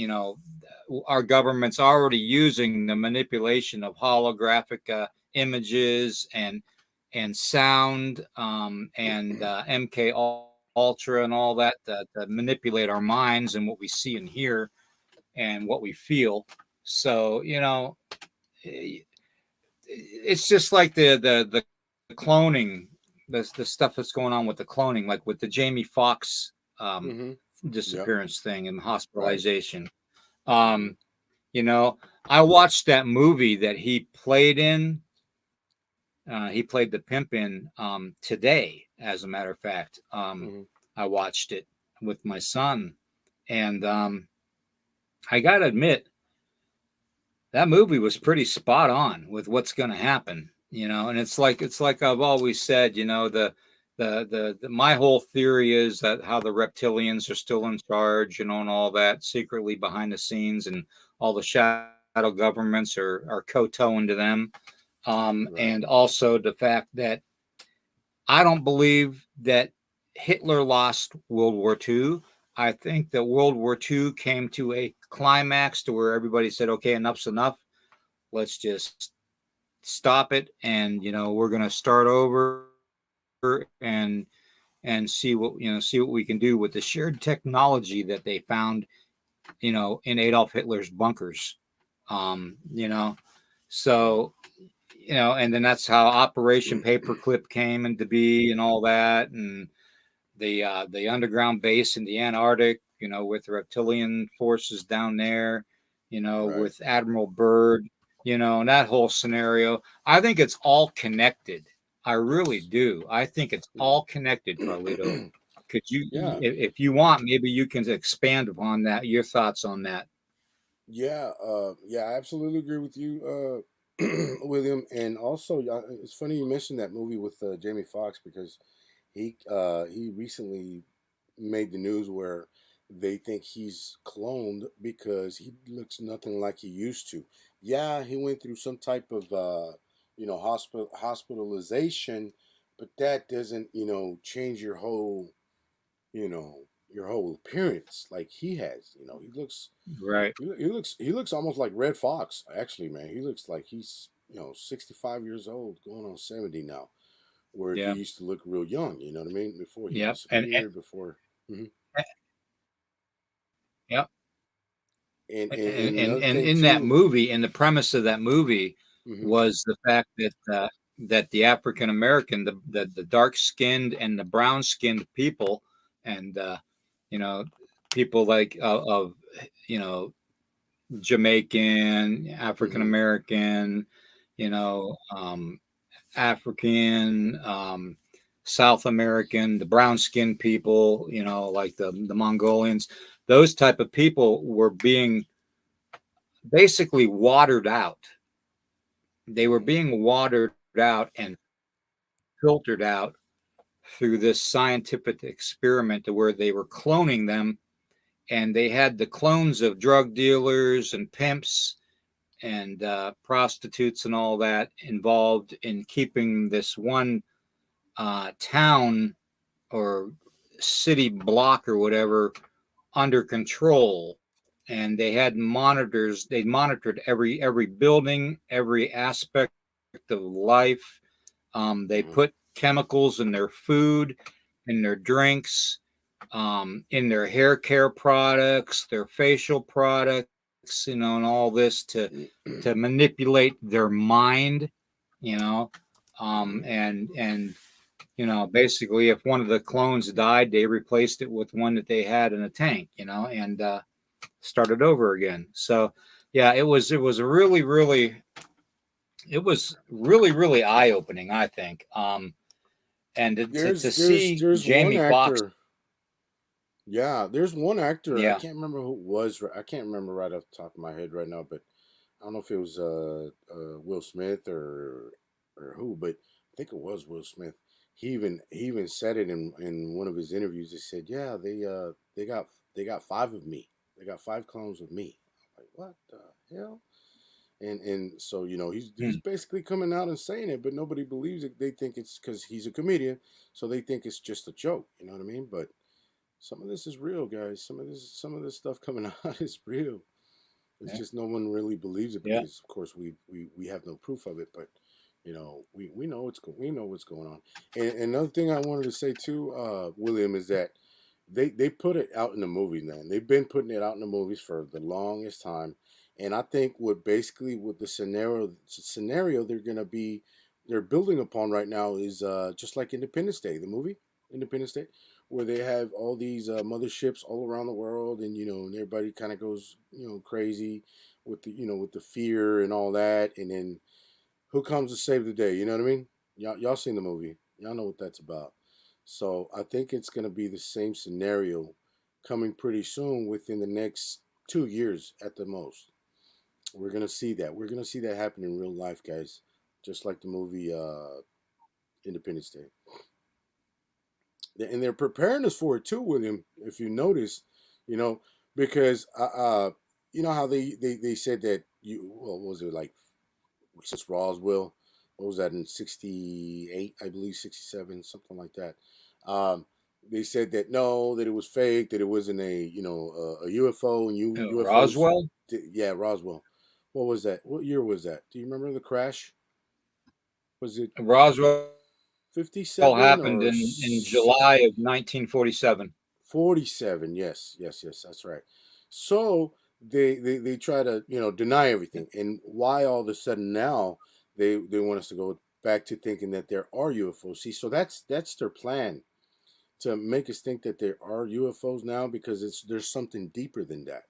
our government's already using the manipulation of holographic images and sound, and MK Ultra and all that to manipulate our minds and what we see and hear and what we feel. So, it's just like the cloning, the stuff that's going on with the cloning, like with the Jamie Foxx um, hmm yep, disappearance thing and right, hospitalization. hmm Um, you know, I watched that movie that he played in. He played the pimp in today, as a matter of fact. hmm I watched it with my son, and I got to admit, that movie was pretty spot on with what's going to happen. And it's like I've always said. My whole theory is that how the reptilians are still in charge, and all that secretly behind the scenes, and all the shadow governments are kowtowing to them. right, And also the fact that I don't believe that Hitler lost World War II. I think that World War II came to a climax to where everybody said, okay, enough's enough. Let's just stop it. And, we're going to start over and see what we can do with the shared technology that they found, in Adolf Hitler's bunkers. You know, so, and then that's how Operation Paperclip came into be and all that. And the underground base in the Antarctic, with the reptilian forces down there, Right. with Admiral Byrd, and that whole scenario. I think it's all connected. I really do. I think it's all connected, Carlito. Could you, Yeah. if you want, maybe you can expand upon that, your thoughts on that? Yeah. Yeah. I absolutely agree with you, William. And also, it's funny you mentioned that movie with Jamie Foxx because he recently made the news where they think he's cloned because he looks nothing like he used to. Yeah, he went through some type of hospitalization, but that doesn't change your whole appearance like he has. He looks Right. he looks almost like Red Fox. Actually, man, he looks like he's 65 years old, going on 70 now. Where he Yeah. used to look real young. You know what I mean? Before he Yep. And disappeared, before. Mhm. yep. And And another thing in that too. movie, and the premise of that movie Hmm. was the fact that the African American, the dark skinned and the brown skinned people, and you know people like of you know Jamaican, African Hmm. American, African, South American, the brown skinned people, like the Mongolians. Those type of people were being basically watered out. They were Hmm. being watered out and filtered out through this scientific experiment to where they were cloning them, and they had the clones of drug dealers and pimps and prostitutes and all that involved in keeping this one town or city block or whatever under control. And they had monitors. They monitored every building, every aspect of life. They put Hmm. chemicals in their food, in their drinks, in their hair care products, their facial products, and all this to manipulate their mind, you know, Hmm. and basically, if one of the clones died, they replaced it with one that they had in a tank, and started over again. So, yeah, it was really eye opening, I think. And to see There's one Jamie Foxx, actor. Yeah, there's one actor. I yeah, can't remember who it was. I can't remember right off the top of my head right now, but I don't know if it was Will Smith or who, but I think it was Will Smith. He even said it in one of his interviews. He said, "Yeah, they got five of me. They got five clones of me." I'm like, what the hell? And so he's hmm, basically coming out and saying it, but nobody believes it. They think it's because he's a comedian, so they think it's just a joke. You know what I mean? But some of this is real, guys. Some of this stuff coming out is real. It's yeah, just no one really believes it yeah, because, of course, we have no proof of it. But we know we know what's going on. And another thing I wanted to say too, William, is that they put it out in the movies, man. They've been putting it out in the movies for the longest time. And I think what the scenario they're building upon right now is just like Independence Day, the movie Independence Day, where they have all these motherships all around the world, and everybody kind of goes crazy with the fear and all that, and then who comes to save the day? You know what I mean? Y'all seen the movie? Y'all know what that's about. So I think it's gonna be the same scenario coming pretty soon within the next 2 years at the most. We're gonna see that. We're gonna see that happen in real life, guys. Just like the movie Independence Day. And they're preparing us for it too, William. If you notice, you know, because you know how they said that what was it like since Roswell? What was that in '68? I believe '67, something like that. Um, they said that no, that it was fake, that it wasn't a UFO, and UFOs. Roswell. Yeah, Roswell. What was that? What year was that? Do you remember the crash? Was it Roswell 57 happened or in July 60? of 1947. 47. Yes, yes, yes, that's right. So they try to deny everything, and why all of a sudden now they want us to go back to thinking that there are UFOs. See, so that's their plan, to make us think that there are UFOs now, because there's something deeper than that.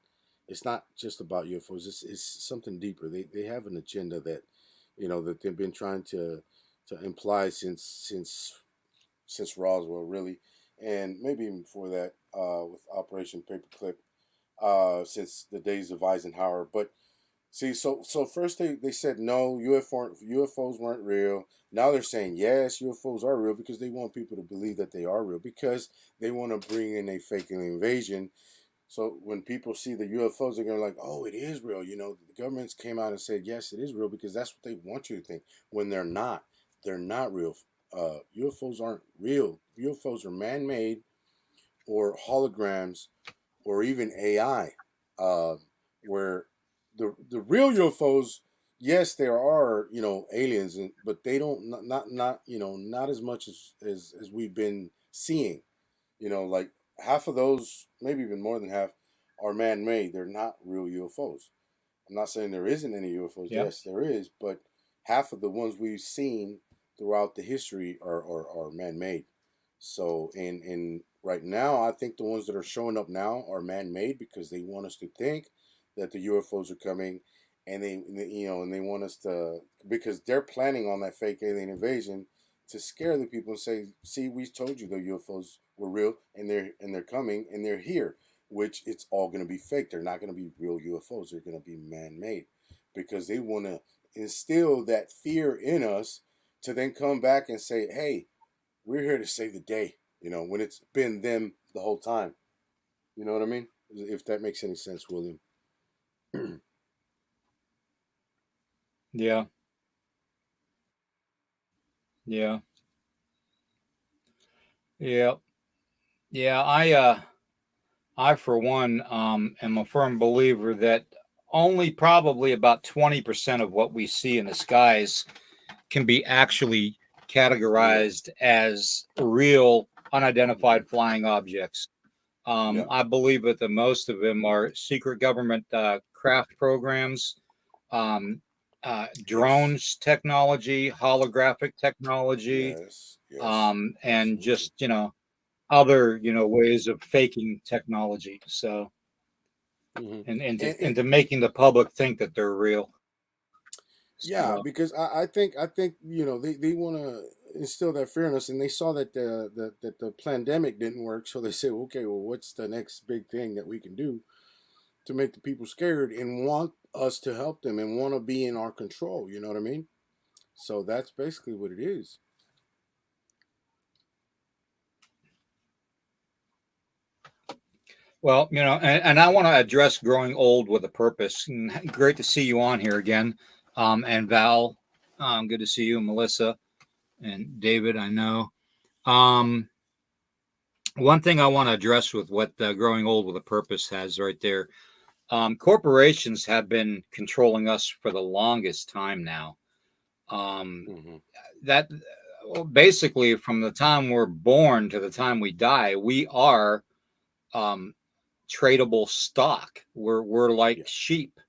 It's not just about UFOs. It's something deeper. They have an agenda that that they've been trying to imply since Roswell, really, and maybe even before that, with Operation Paperclip, since the days of Eisenhower. But see, so first they said no, UFOs weren't real. Now they're saying yes, UFOs are real, because they want people to believe that they are real, because they want to bring in a fake invasion. So when people see the UFOs, they're going like, oh, it is real. The governments came out and said, yes, it is real, because that's what they want you to think, when they're not. They're not real. UFOs aren't real. UFOs are man-made, or holograms, or even AI, where the real UFOs, yes, there are aliens, but they don't, not not as much as we've been seeing. Like half of those, maybe even more than half, are man-made. They're not real UFOs. I'm not saying there isn't any UFOs. Yeah. Yes, there is, but half of the ones we've seen throughout the history are man-made. So, and right now, I think the ones that are showing up now are man-made, because they want us to think that the UFOs are coming, and and they want us to, because they're planning on that fake alien invasion, to scare the people and say, "See, we told you the UFOs were real, and they're coming, and they're here." Which it's all going to be fake. They're not going to be real UFOs. They're going to be man-made, because they want to instill that fear in us, to then come back and say, "Hey, we're here to save the day." When it's been them the whole time. You know what I mean? If that makes any sense, William. Yeah. Yeah. Yeah. Yeah. I for one am a firm believer that only probably about 20% of what we see in the skies can be actually Real. categorized as real Hmm. unidentified flying objects. Yeah. I believe that the most of them are secret government craft programs, um, Yes. drones technology, holographic technology, Yes. Yes. and Absolutely. just other ways of faking technology. So Hmm. and to making the public think that they're real. Yeah, So because I think they want to instill that fear in us, and they saw that the pandemic didn't work, so they said, okay, well, what's the next big thing that we can do to make the people scared and want us to help them and want to be in our control? You know what I mean? So that's basically what it is. well, and I want to address growing old with a purpose. And great to see you on here again, and Val. Good to see you, Melissa and David. I know. Um, One thing I want to address with what growing old with a purpose has right there. Corporations have been controlling us for the longest time now. Um, Hmm. that basically from the time we're born to the time we die, we are um, tradable stock. We're like Yeah. sheep,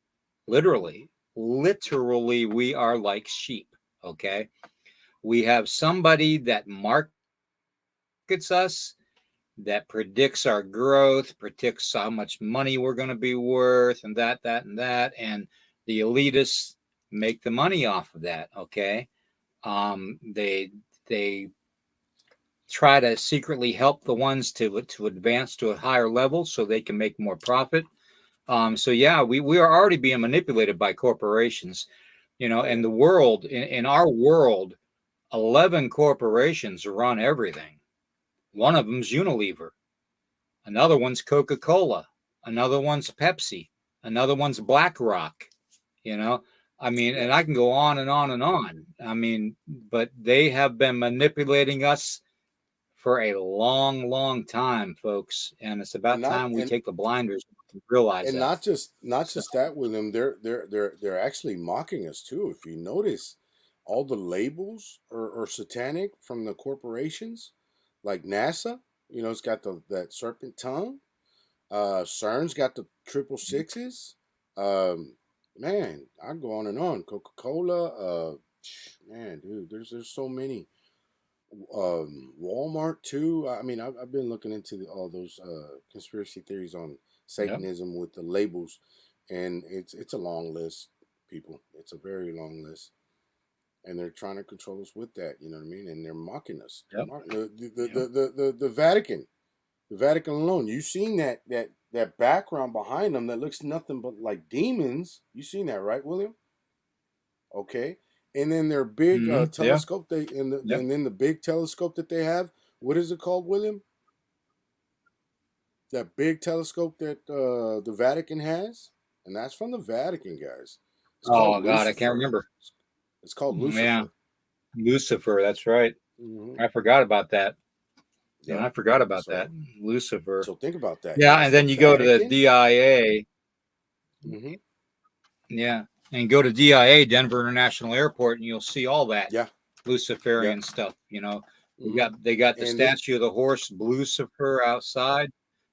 literally, we are like sheep. Okay, we have somebody that markets us, that predicts our growth, predicts how much money we're going to be worth, and that, and the elitists make the money off of that. Okay, they try to secretly help the ones to advance to a higher level so they can make more profit. So yeah, we are already being manipulated by corporations. Oh In yeah. the world, in our world, 11 corporations run everything. One of them's Unilever. Another one's Coca Cola. Another one's Pepsi. Another one's BlackRock. You know, I mean, and Yeah. I can go on and on and on. I mean, but they have been manipulating us for a long, long time, folks. And it's and about not time we take the blinders and realize and that. not So, just that, William. They're actually mocking us too. If you notice, all the labels are satanic from the corporations, like NASA. You know, it's got that serpent tongue. CERN's got the triple sixes. Um, man, I go on and on. Coca Cola. Man, dude, there's so many. Walmart too. I mean, I've been looking into all those conspiracy theories on yep, Satanism with the labels, and it's a long list, people. It's a very long list, and they're trying to control us with that. You know what I mean? And they're mocking us. They're yep, mocking yep. the Vatican. The Vatican alone. You've seen that background behind them that looks nothing but like demons. You seen that, right, William? Okay. And then their big Yeah, telescope, yep. and then the big telescope that they have. What is it called, William? That big telescope that the Vatican has, and that's from the Vatican, guys. It's called Oh God, I can't Lucifer. remember. It's called Yeah, Lucifer. Lucifer. That's right. Hmm. I forgot about that. Yeah, Yep. I forgot about that. So Lucifer. think about that, Yeah, guys. and The then you go to the Vatican. DIA. Hmm. Yeah, and go to DIA, Denver International Airport, and you'll see all that Yeah. Yeah. Luciferian stuff. You know, Hmm. they got the And statue of the horse Lucifer outside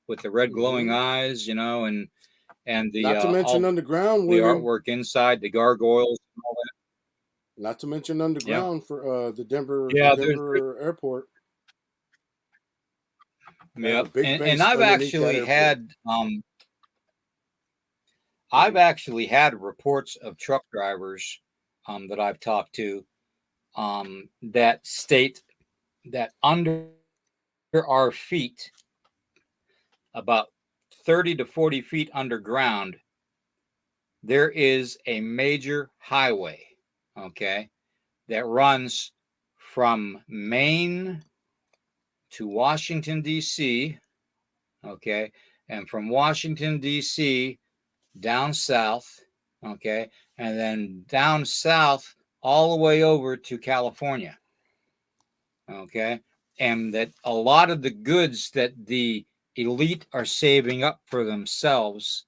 with the red glowing hmm eyes. You know, and the not to mention all underground, the William. artwork inside, the gargoyles and all that. Not to mention Yeah, underground for the yeah. There's Denver airport. They have a yep. big And base underneath that airport. I've Hmm. actually had reports of truck drivers that I've talked to that state that under our feet, about 30 to 40 feet underground, there is a major highway, okay, that runs from Maine to Washington, D.C., okay, and from Washington, D.C., down south, okay, and then down south all the way over to California, okay, and that a lot of the goods that the elite are saving up for themselves.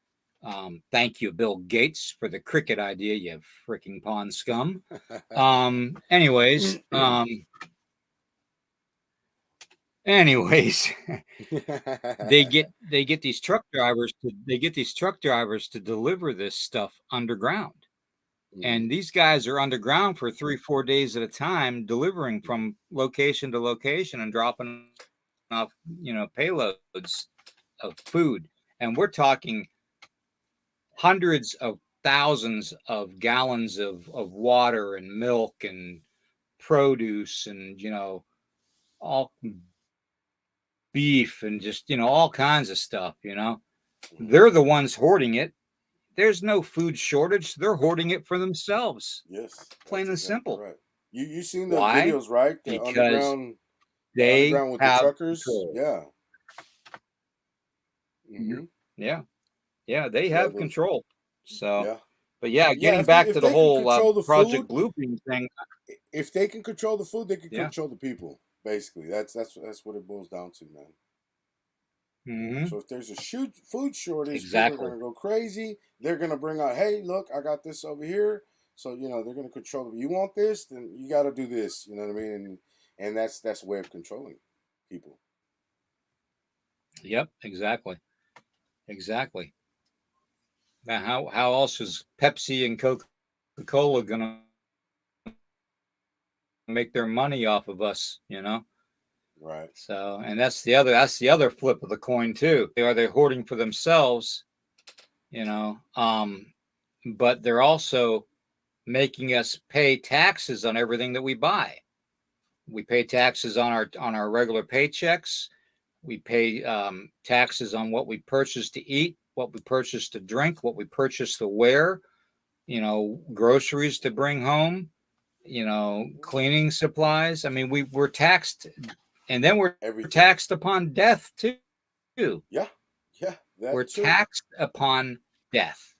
Thank you, Bill Gates, for the cricket idea, you freaking pond scum. Anyways, anyways, they get these truck drivers to deliver this stuff underground. Hmm. And these guys are underground for 3 4 days at a time, delivering from location to location and dropping off, payloads of food. And we're talking hundreds of thousands of gallons of water and milk and produce and, all beef and just, all kinds of stuff. Hmm. They're the ones hoarding it. There's no food shortage. They're hoarding it for themselves, Yes, plain that's and exactly simple. right. You seen the Why? videos, right? Because The they underground with the have truckers. control. Yeah. Mhm. Hmm. Yeah. Yeah. They Yeah. have Those. control. So, Yeah. but yeah, Yeah. getting back If to the they can whole control the Project food, Blueprint thing. if they can control the food, they can Yeah. control the people. Basically, that's what it boils down to, man. Hmm. So if there's a food shortage, people are Exactly. gonna go crazy. They're gonna bring out, hey, look, I got this over here. So they're gonna control. You want this, then you got to do this. You know what I mean? And that's a way of controlling people. Yep. Exactly. Exactly. Now, how else is Pepsi and Coca Cola gonna make their money off of us? Right. So, and that's the other flip of the coin too. Are they hoarding for themselves? You know, but they're also making us pay taxes on everything that we buy. We pay taxes on our regular paychecks. We pay taxes on what we purchase to eat, what we purchase to drink, what we purchase to wear. Groceries to bring home. Cleaning supplies. I mean, we're taxed, and then we're Everything. taxed upon death too. Yeah. Yeah. We're That too. taxed upon death.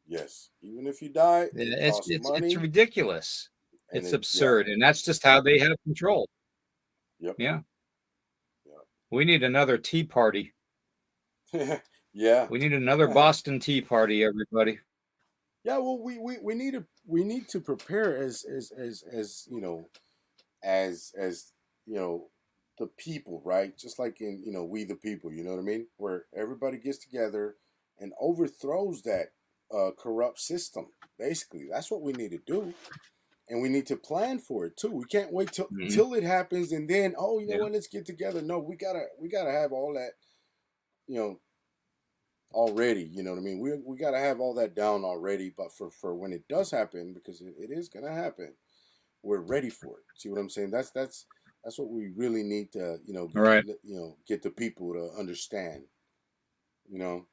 Yes. Even if you die, it It's costs it's it's money, ridiculous. and It's it. Yeah. absurd, and that's just how they have control. Yep. Yeah. We need another tea party. Yeah. We need another Boston Tea Party, everybody. Yeah, well, we need to prepare as as you know the people, right? Just like in we the people, you know what I mean? Where everybody gets together and overthrows that corrupt system. Basically, that's what we need to do, and we need to plan for it too. We can't wait Mhm. till it happens and then you know Yeah. what? Let's get together. No, we gotta have all that you know already. You know what I mean? We got to have all that down already. But for when it does happen, because it is gonna happen, we're ready for it. See what I'm saying? That's what we really need to Right. get the people to understand. You know,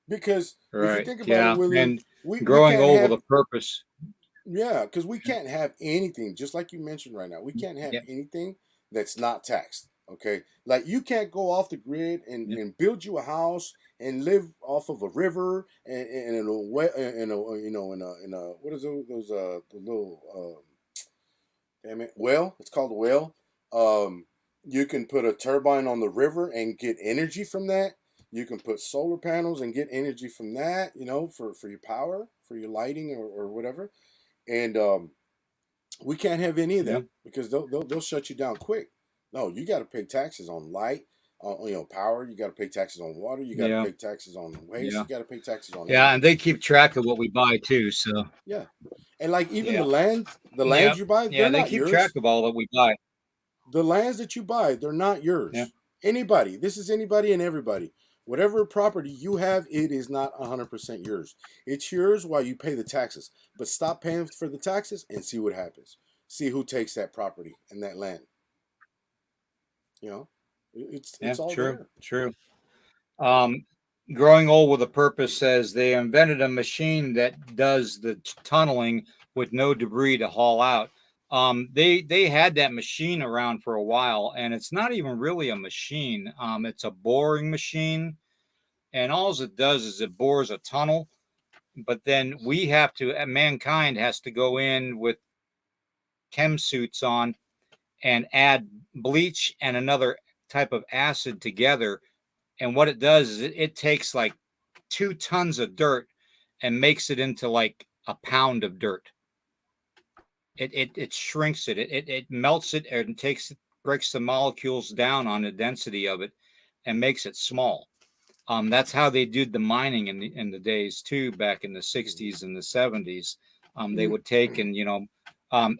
because if you Right. think about it, Yeah. William, And we growing can't old with have a purpose. yeah, because we can't have anything just like you mentioned right now. We Yeah. can't have Yeah. anything that's not taxed. Okay, like you can't go off the grid and build you a house and live off of a river and in a we- in a in a what is those the little damn it well it's called a well. Um, you can put a turbine on the river and get energy from that. You can put solar panels and get energy from that. You know for your power for your lighting or whatever. And we can't have any of Yeah. that because they'll shut you down quick. No, you got to pay taxes on light, power. You got to pay taxes on water. You got to Yeah. pay taxes on waste. Yeah. You got to pay taxes on Yeah. And everything. they keep track of what we buy too. So Yeah, and like even yeah. the Yeah. lands you buy, Yeah. they're They not keep track yours. of all that we buy. The lands that you buy, they're not Yeah. yours. Anybody, this is anybody and everybody. Whatever property you have, it is not 100% yours. It's yours while you pay the taxes. But stop paying for the taxes and see what happens. See who takes that property and that land. You know, Yeah. it's all True. there. True. Um, growing old with a purpose says they invented a machine that does the tunneling with no debris to haul out. They had that machine around for a while, and it's not even really a machine. It's a boring machine, and all it does is it bores a tunnel. But then we have to, mankind has to go in with chem suits on and add bleach and another type of acid together. And what it does is it takes like 2 tons of dirt and makes it into like a pound of dirt. It shrinks it. It melts it and takes it, breaks the molecules down on the density of it and makes it small. That's how they did the mining in the days too, back in the '60s and the '70s. They would take and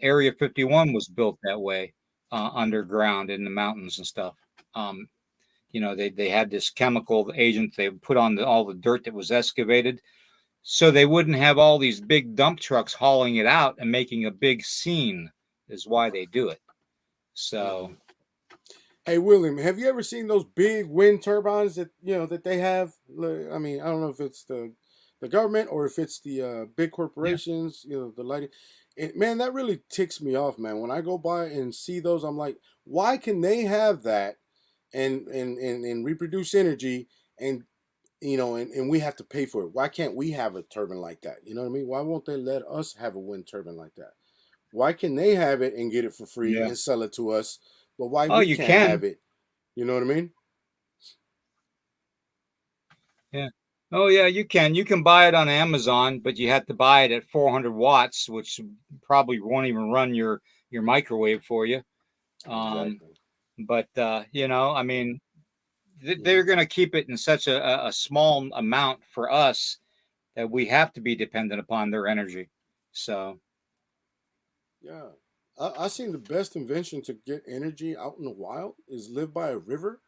Area 51 was built that way, underground in the mountains and stuff. Um, they had this chemical agent they put on all the dirt that was excavated, so they wouldn't have all these big dump trucks hauling it out and making a big scene. Is why they do it. So Mhm. Hey William, have you ever seen those big wind turbines that that they have? I mean, I don't know if it's the government or if it's the big yeah, corporations. The lighting. Man, that really ticks me off, man. When I go by and see those, I'm like, why can they have that and reproduce energy and and we have to pay for it? Why can't we have a turbine like that? You know what I mean? Why won't they let us have a wind turbine like that? Why can they have it and get it for free yeah. and sell it to us, but why Oh, we you can't have can. it? You know what I mean? Yeah. Oh yeah, you can. You can buy it on Amazon, but you have to buy it at 400 watts, which probably won't even run your microwave for you. Um, Exactly. but I mean, Hmm. they're going to keep it in such a small amount for us that we have to be dependent upon their energy. So Yeah. I seen the best invention to get energy out in the wild is live by a river,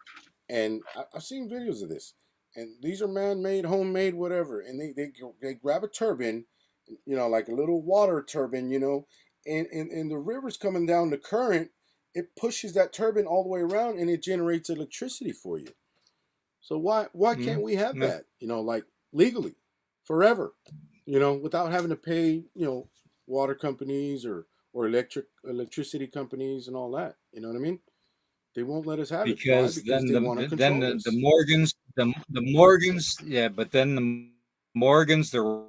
and I've seen videos of this. And these are man-made, homemade, whatever. And they grab a turbine, like a little water turbine, and the river's coming down the current. It pushes that turbine all the way around, and it generates electricity for you. So why can't mm, we have yeah, that? Like legally, forever. Without having to pay water companies or electricity companies and all that. You know what I mean? They won't let us have it. Why? because Because then they want to then control the us. Morgans the Morgans, yeah, but then the Morgans, the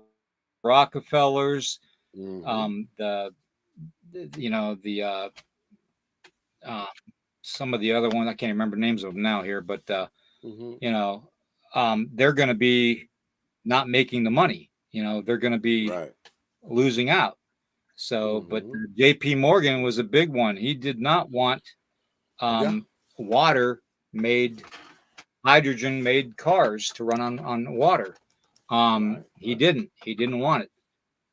Rockefellers, Hmm. um, the, the you know the some of the other ones. I can't remember names of them now here, but Mm-hmm. you know, they're going to be not making the money. They're going to be Right. losing out. So, but Mm-hmm. J.P. Morgan was a big one. He did not want Yeah. water made hydrogen made cars to run on water. Right. He Right. didn't. He didn't want it.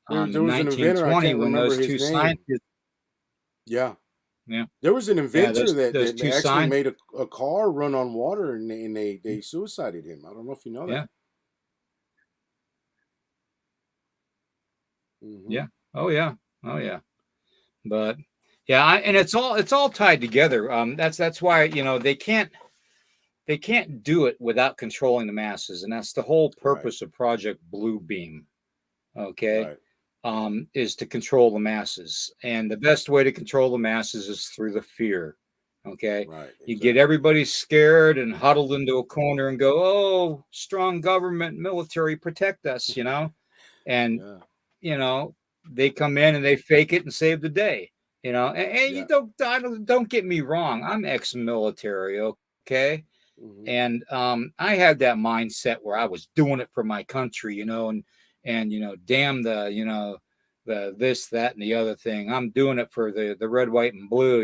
There In was an inventor. I 1920, can't when remember those his two name. scientists, Yeah. yeah, There was an yeah, inventor those that, those that two actually scientists, made a car run on water, and they suicided him. I don't know if you know that. yeah, Mm-hmm. yeah, oh yeah, oh yeah. But yeah, and it's all tied together. That's why they can't do it without controlling the masses, and that's the whole Right. purpose of Project Blue Beam. Okay, Right. is to control the masses, and the best way to control the masses is through the fear. Okay, Right. you get Exactly. everybody scared and huddled into a corner and go, "Oh, strong government, military, protect us," and Yeah. you know they come in and they fake it and save the day. And you Yeah. don't get me wrong, I'm ex-military, okay, Mm-hmm. and I had that mindset where I was doing it for my country, and damn the this, that, and the other thing. I'm doing it for the red, white, and blue.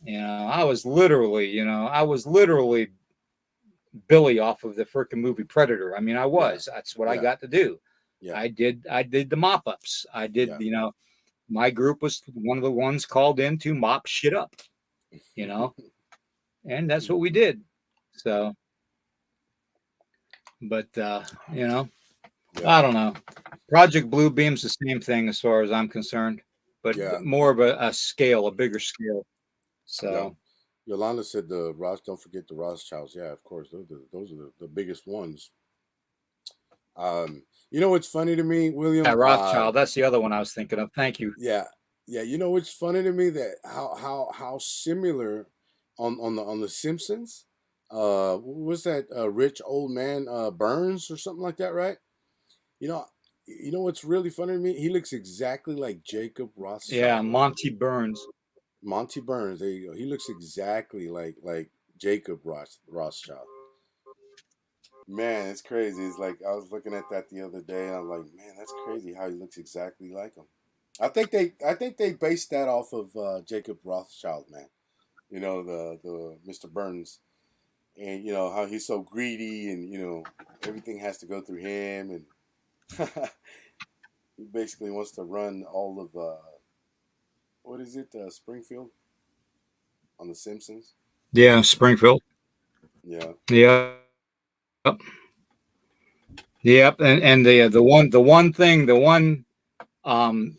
I was literally Billy off of the freaking movie Predator. I mean, I Yeah. was. That's what I Yeah. got to do. Yeah. I did the mop ups. I did. Yeah. My group was one of the ones called in to mop shit up. You know, and that's what we did. So, but Yeah. I don't know. Project Bluebeam's the same thing as far as I'm concerned, but Yeah. more of a scale, a bigger scale. Yeah. So Yolanda said the Ross. Don't forget the Rothschilds. Yeah, of course. Those are the biggest ones. You know what's funny to me, yeah, William? Rothschild. That's the other one I was thinking of. Thank you. Yeah, yeah. You know what's funny to me, that how similar on the Simpsons. What was that rich old man Burns or something like that, right? You know, you know what's really funny to me? He looks exactly like Jacob Yeah, Rothschild. Monty Burns. Monty Burns. There you go. He looks exactly like Jacob Rothschild. Man, it's crazy. It's like I was looking at that the other day, and I'm like, man, that's crazy how he looks exactly like him. I think they based that off of Jacob Rothschild, man. The Mr. Burns, and how he's so greedy, and everything has to go through him, and he basically wants to run all of what is it, Springfield on The Simpsons. Yeah, Springfield. Yeah, Yep. Yep. And the one um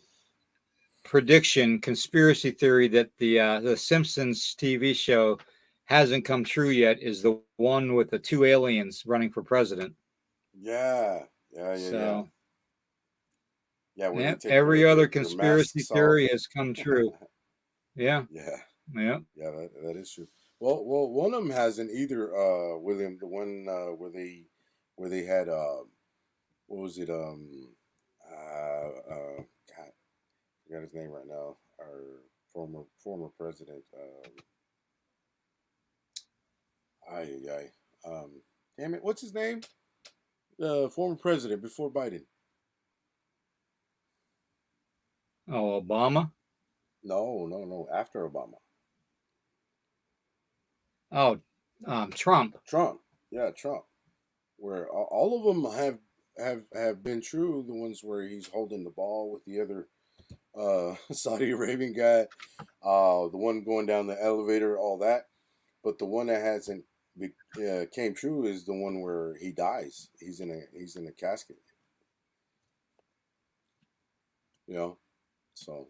prediction conspiracy theory that the Simpsons TV show hasn't come true yet is the one with the two aliens running for president. yeah, yeah, yeah, yeah, So, yeah. Where they yep, take every other their conspiracy masks theory off. has come true. Yeah. Yeah, Yeah. yeah, that is true. Well, one of them hasn't either. William, the one where they had what was it? God, I forgot his name right now. Our former president. Ay, ay, ay. Damn it, what's his name? The former president before Biden. Oh, Obama. No, no, no. After Obama, Oh, Trump. Trump. Yeah, Trump. Where all of them have been true. The ones where he's holding the ball with the other Saudi Arabian guy, the one going down the elevator, all that. But the one that hasn't came true is the one where he dies. He's in a casket. You know, so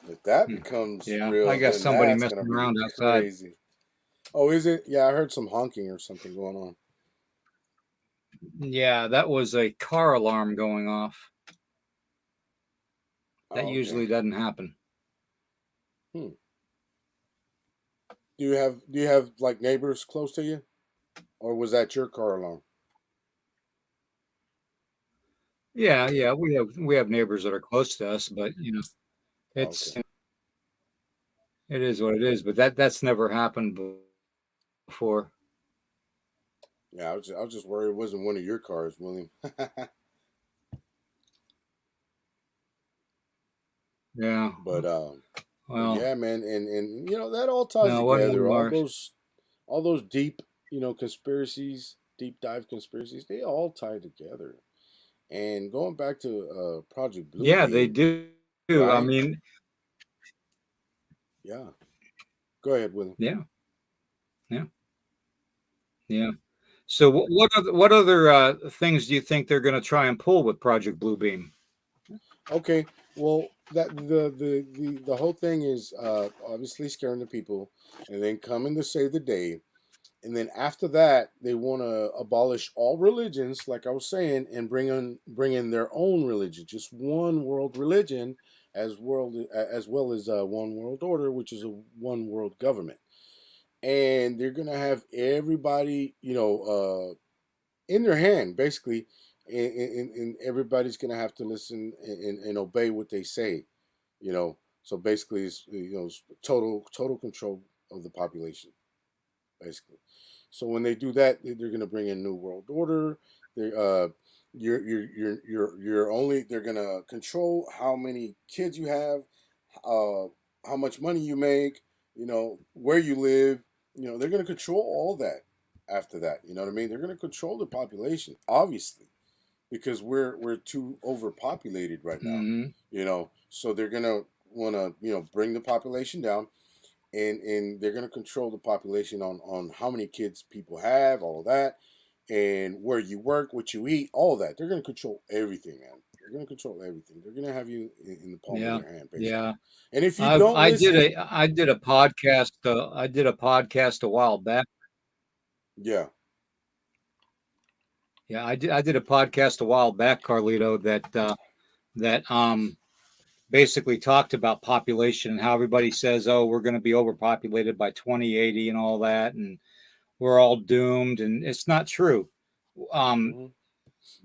if that Hmm. becomes Yeah, I real, guess then somebody that's gonna messing be around outside. crazy. Oh, is it? Yeah, I heard some honking or something going on. Yeah, that was a car alarm going off. That Oh, okay. usually doesn't happen. Hmm. Do you have like neighbors close to you, or was that your car alarm? Yeah, yeah, we have neighbors that are close to us, but Oh, it's okay. It is what it is, but that's never happened before. Yeah, I was just worried it wasn't one of your cars, William. Yeah. but but Well, yeah, man, and that all ties no, one more together. Mars. All those deep, conspiracies, deep dive conspiracies, they all tie together. And going back to Project Yeah, they Bluebeam, do. I right? mean, Yeah. Go ahead, William. yeah, yeah, yeah. So what other things do you think they're going to try and pull with Project Bluebeam? Okay. Well, that the whole thing is obviously scaring the people, and then coming to save the day. And then after that, they want to abolish all religions, like I was saying, and bring in their own religion, just one world religion, as well as one world order, which is a one world government. And they're gonna have everybody, in their hand, basically, and everybody's gonna have to listen and obey what they say, you know. So basically, it's it's total control of the population, basically. So when they do that, they're going to bring in new world order. They you're only they're going to control how many kids you have, how much money you make, where you live. They're going to control all that after that. You know what I mean? They're going to control the population, obviously, because we're too overpopulated right now. Hmm. So they're going to want to bring the population down, and they're going to control the population on how many kids people have, all of that, and where you work, what you eat, all of that. They're going to control everything, man. They're going to control everything. They're going to have you in the palm of Yeah, their hand, basically. yeah. And if you don't listen, I did a podcast. I did a podcast a while back. yeah, Yeah, I did a podcast a while back, Carlito. That basically talked about population and how everybody says, "Oh, we're going to be overpopulated by 2080 and all that, and we're all doomed." And it's not true. Um, hmm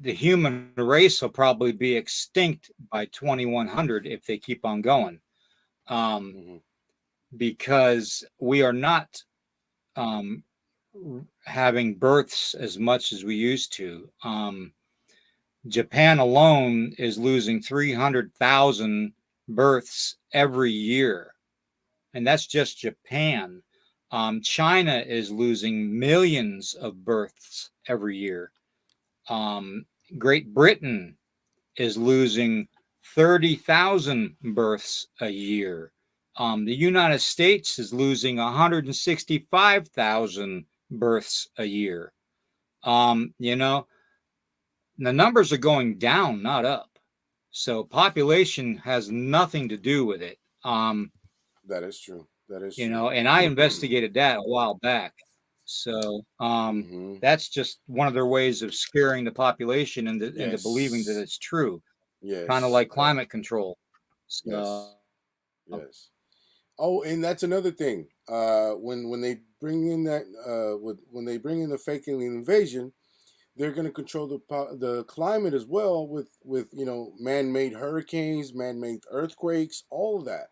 the human race will probably be extinct by 2100 if they keep on going, um, hmm because we are not um, having births as much as we used to. Japan alone is losing 300,000 births every year, and that's just Japan. China is losing millions of births every year. Um, Great Britain is losing 30,000 births a year. The United States is losing 165,000 births a year. You know, the numbers are going down, not up. So population has nothing to do with it. that is true. That is You true. know, and I investigated that a while back. So hmm that's just one of their ways of scaring the population into believing that Yes, it's true, kind of yes, like climate control. yes, So yes. Oh, and that's another thing. When they bring in when they bring in the fake alien invasion, they're going to control the climate as well with man-made hurricanes, man-made earthquakes, all of that,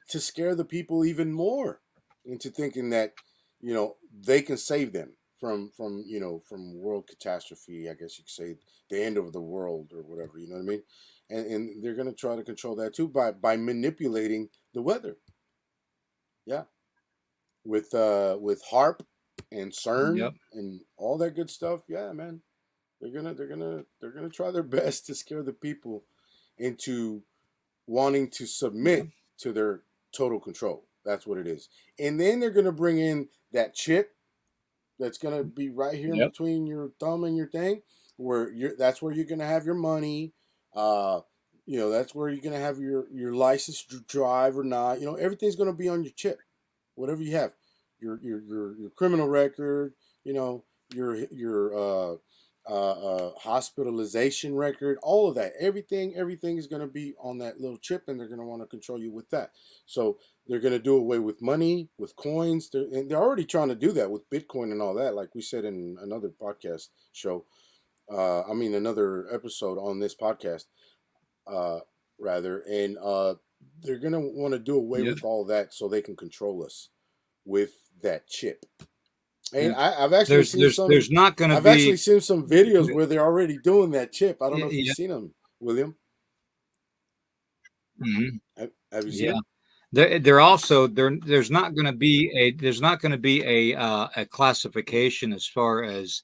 to scare the people even more into thinking that they can save them from world catastrophe. I guess you could say the end of the world or whatever. You know what I mean? And they're going to try to control that too by manipulating the weather. Yeah, with HARP and CERN yep, and all that good stuff. Yeah, man. They're gonna try their best to scare the people into wanting to submit yep, to their total control. That's what it is. And then they're gonna bring in that chip that's gonna be right here in yep, between your thumb and your thing, where that's where you're gonna have your money. Uh, that's where you're gonna have your license to drive or not. Everything's gonna be on your chip, whatever you have, your criminal record. Your hospitalization record, all of that, everything is going to be on that little chip, and they're going to want to control you with that. So they're going to do away with money, with coins. They're already trying to do that with Bitcoin and all that, like we said in another podcast show. I mean, another episode on this podcast, uh, rather. And they're gonna want to do away Yep. with all that so they can control us with that chip. And Yep. I've actually seen There's some. not going to I've actually be. seen some videos where they're already doing that chip. I don't know if you've Yeah. seen them, William. Mhm. Have you seen Yeah. them? They're also there's not going to be a classification as far as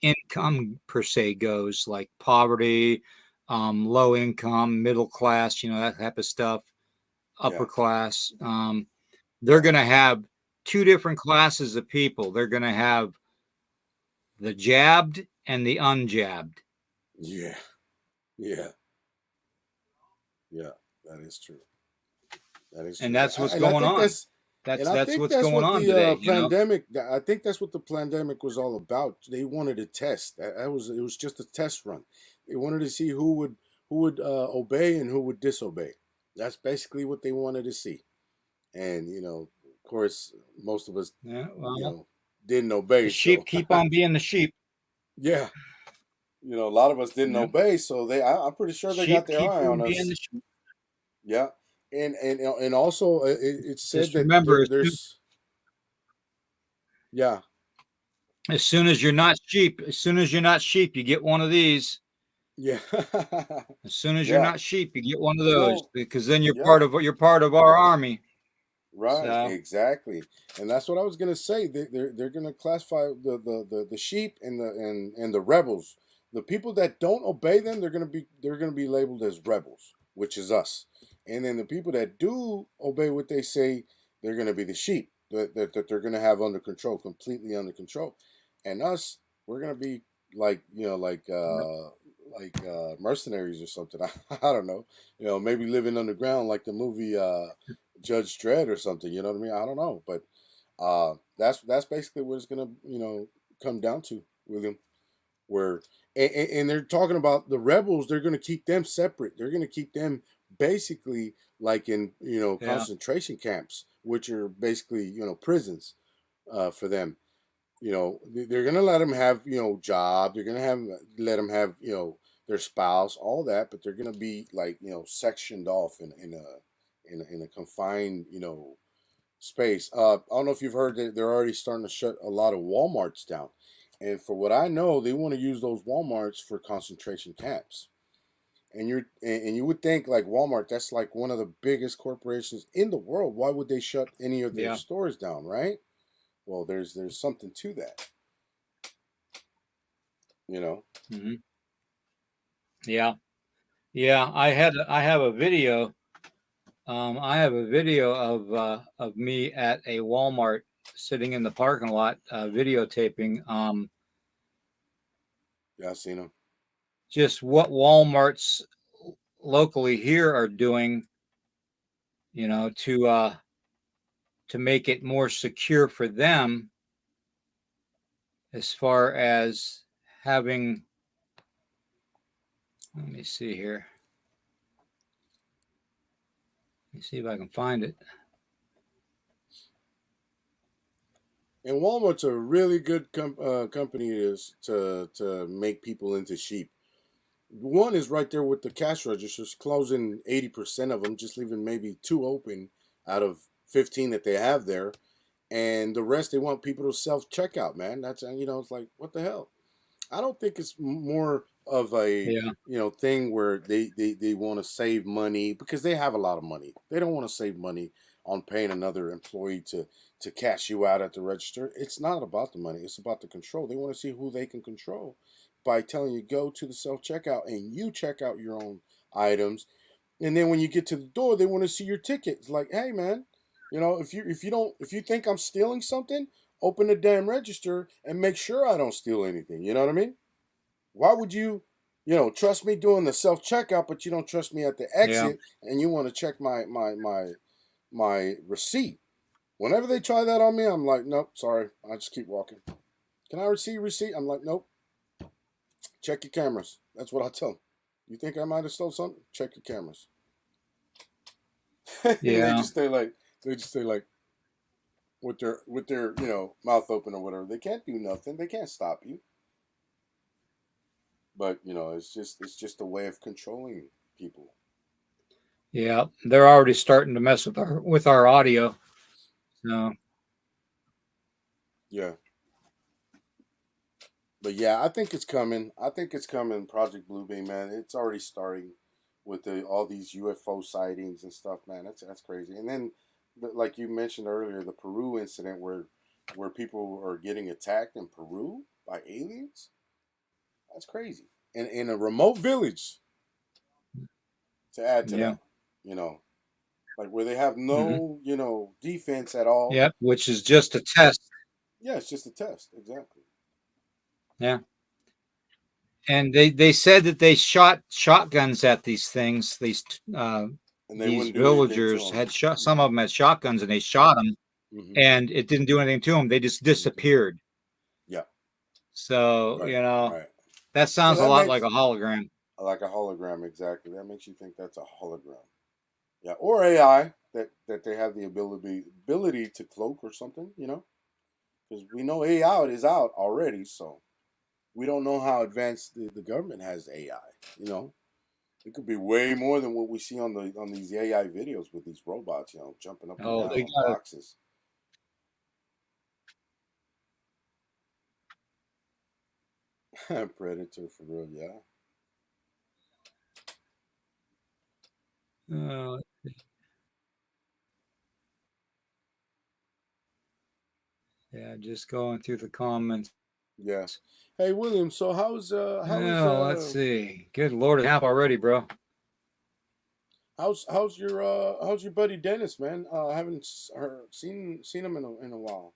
income per se goes, like poverty, low income, middle class, that type of stuff, upper Yeah, class. They're yeah, going to have two different classes of people. They're going to have the jabbed and the unjabbed. yeah, yeah, yeah. That is true. That is And true. that's what's And I going think on. that's That's and I that's think what's that's going what on the today. pandemic. I think that's what the pandemic was all about. They wanted to test. That was it. Was just a test run. They wanted to see who would obey and who would disobey. That's basically what they wanted to see. And of course, most of us, Yeah, you well, know, didn't the obey. sheep So keep on being the sheep. yeah, a lot of us didn't Yeah. obey. So I'm pretty sure they got Sheep their keep eye on on being the us. sheep. Yeah, and also it's said Just that remember, there's yeah. as soon as you're not sheep, you get one of these. Yeah. As soon as you're Yeah. not sheep, you get one of those Well, because then yeah, you're part of our army. right, So exactly. And that's what I was gonna say. They're gonna classify the sheep and the rebels. The people that don't obey them, they're gonna be labeled as rebels, which is us. And then the people that do obey what they say, they're gonna be the sheep that they're gonna have under control, completely under control. And us, we're gonna be like mercenaries or something. I don't know. Maybe living underground like the movie Judge Dredd or something. You know what I mean? I don't know, but that's basically what it's gonna come down to, William. Where and they're talking about the rebels. They're gonna keep them separate. They're gonna keep them basically like in yeah, concentration camps, which are basically prisons for them. They're gonna let them have job. They're gonna have let them have their spouse, all that, but they're gonna be like sectioned off in a confined space. I don't know if you've heard that they're already starting to shut a lot of WalMarts down, and for what I know, they want to use those WalMarts for concentration camps. And you would think like Walmart, that's like one of the biggest corporations in the world. Why would they shut any of their yeah, stores down, right? Well, there's something to that, you know. hmm yeah, yeah. I have a video. I have a video of me at a Walmart sitting in the parking lot videotaping Yeah, I seen them. just what Walmarts locally here are doing, to make it more secure for them as far as having. Let me see here. Let me see if I can find it. And Walmart's a really good company to make people into sheep. One is right there with the cash registers, closing 80% of them, just leaving maybe two open out of 15 that they have there, and the rest they want people to self checkout. Man, that's it's like what the hell. I don't think it's more of a Yeah, thing where they want to save money because they have a lot of money. They don't want to save money on paying another employee to cash you out at the register. It's not about the money. It's about the control. They want to see who they can control by telling you go to the self checkout and you check out your own items. And then when you get to the door, they want to see your ticket. It's like, hey man, if you think I'm stealing something, open the damn register and make sure I don't steal anything. You know what I mean? Why would you trust me doing the self checkout, but you don't trust me at the yeah, exit, and you want to check my receipt? Whenever they try that on me, I'm like, nope, sorry, I just keep walking. Can I see receipt? I'm like, nope. Check your cameras. That's what I tell them. You think I might have stole something? Check your cameras. And they yeah, just stay like with their mouth open or whatever. They can't do nothing. They can't stop you. But it's just a way of controlling people. Yeah, they're already starting to mess with our audio. So Yeah. But yeah, I think it's coming. I think it's coming. Project Bluebeam, man. It's already starting with all these UFO sightings and stuff, man. That's crazy. And then, like you mentioned earlier, the Peru incident where people are getting attacked in Peru by aliens. That's crazy. In a remote village. To add to yeah, that, you know, like where they have hmm no, defense at all. yep, which is just a test. Yeah, it's just a test. Exactly. Yeah, and they said that they shot shotguns at these things. And they These wouldn't do anything to villagers them. had shot. Some of them had shotguns, and they shot them, Mm-hmm. and it didn't do anything to them. They just Anything. disappeared. Yeah. So Right. Right. that So sounds a that lot like makes a hologram. like a hologram. Exactly. That makes you think that's a hologram. Yeah. Or AI that they have the ability to cloak or something. Because we know AI is out already. So we don't know how advanced the government has AI. You know. It could be way more than what we see on these AI videos with these robots, jumping up and Oh, down they on got it. boxes. Predator for real, yeah. Uh, yeah, just going through the comments. Yeah. Hey William, so Oh, let's see. Good Lord, it's half already, bro. how's your buddy Dennis, man? I haven't seen him in a while.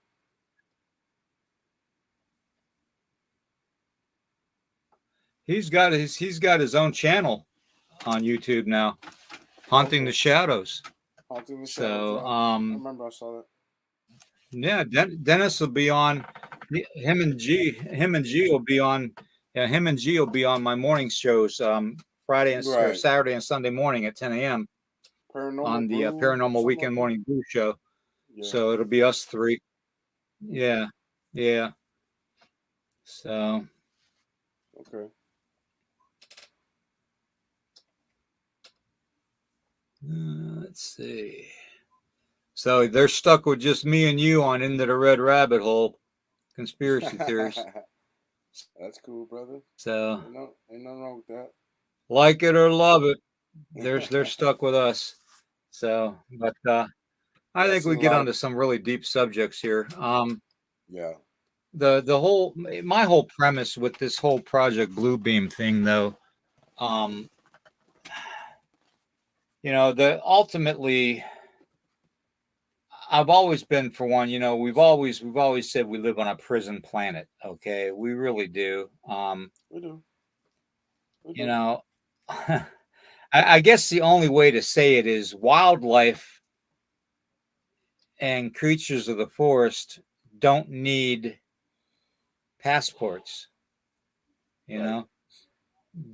He's got his own channel on YouTube now, Haunting the Okay. Shadows. Haunting the Shadows, So, yeah. I remember I saw that. yeah, Dennis will be on. Him and G will be on. Yeah, him and G will be on my morning shows. Friday or Right. Saturday and Sunday morning at 10 a.m. on Paranormal the Brew or Paranormal something like Weekend that. Morning Brew Show. Yeah. So it'll be us three. Okay. Yeah, yeah. So Okay. let's see. So they're stuck with just me and you on Into the Red Rabbit Hole conspiracy theories. That's cool, brother. So Ain't nothing wrong with like it or love it, they're that. stuck with us. So, but I Yeah, I think we seen a get lot of onto some really deep subjects here. yeah. The whole my whole premise with this whole Project Bluebeam thing, though, um, the ultimately I've always been for one. We've always said we live on a prison planet. Okay, we really do. We do. We You do. know, I guess the only way to say it is wildlife and creatures of the forest don't need passports. You Right. know,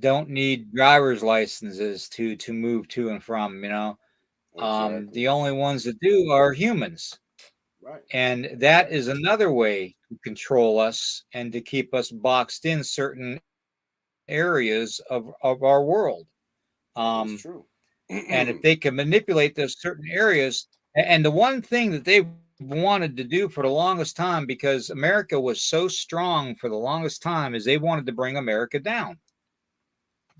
don't need driver's licenses to move to and from. Exactly. The only ones that do are humans. Right. And that is Exactly. another way to control us and to keep us boxed in certain areas of our world. That is Um, true. and if they can manipulate those certain areas, and the one thing that they've wanted to do for the longest time, because America was so strong for the longest time, is they wanted to bring America down.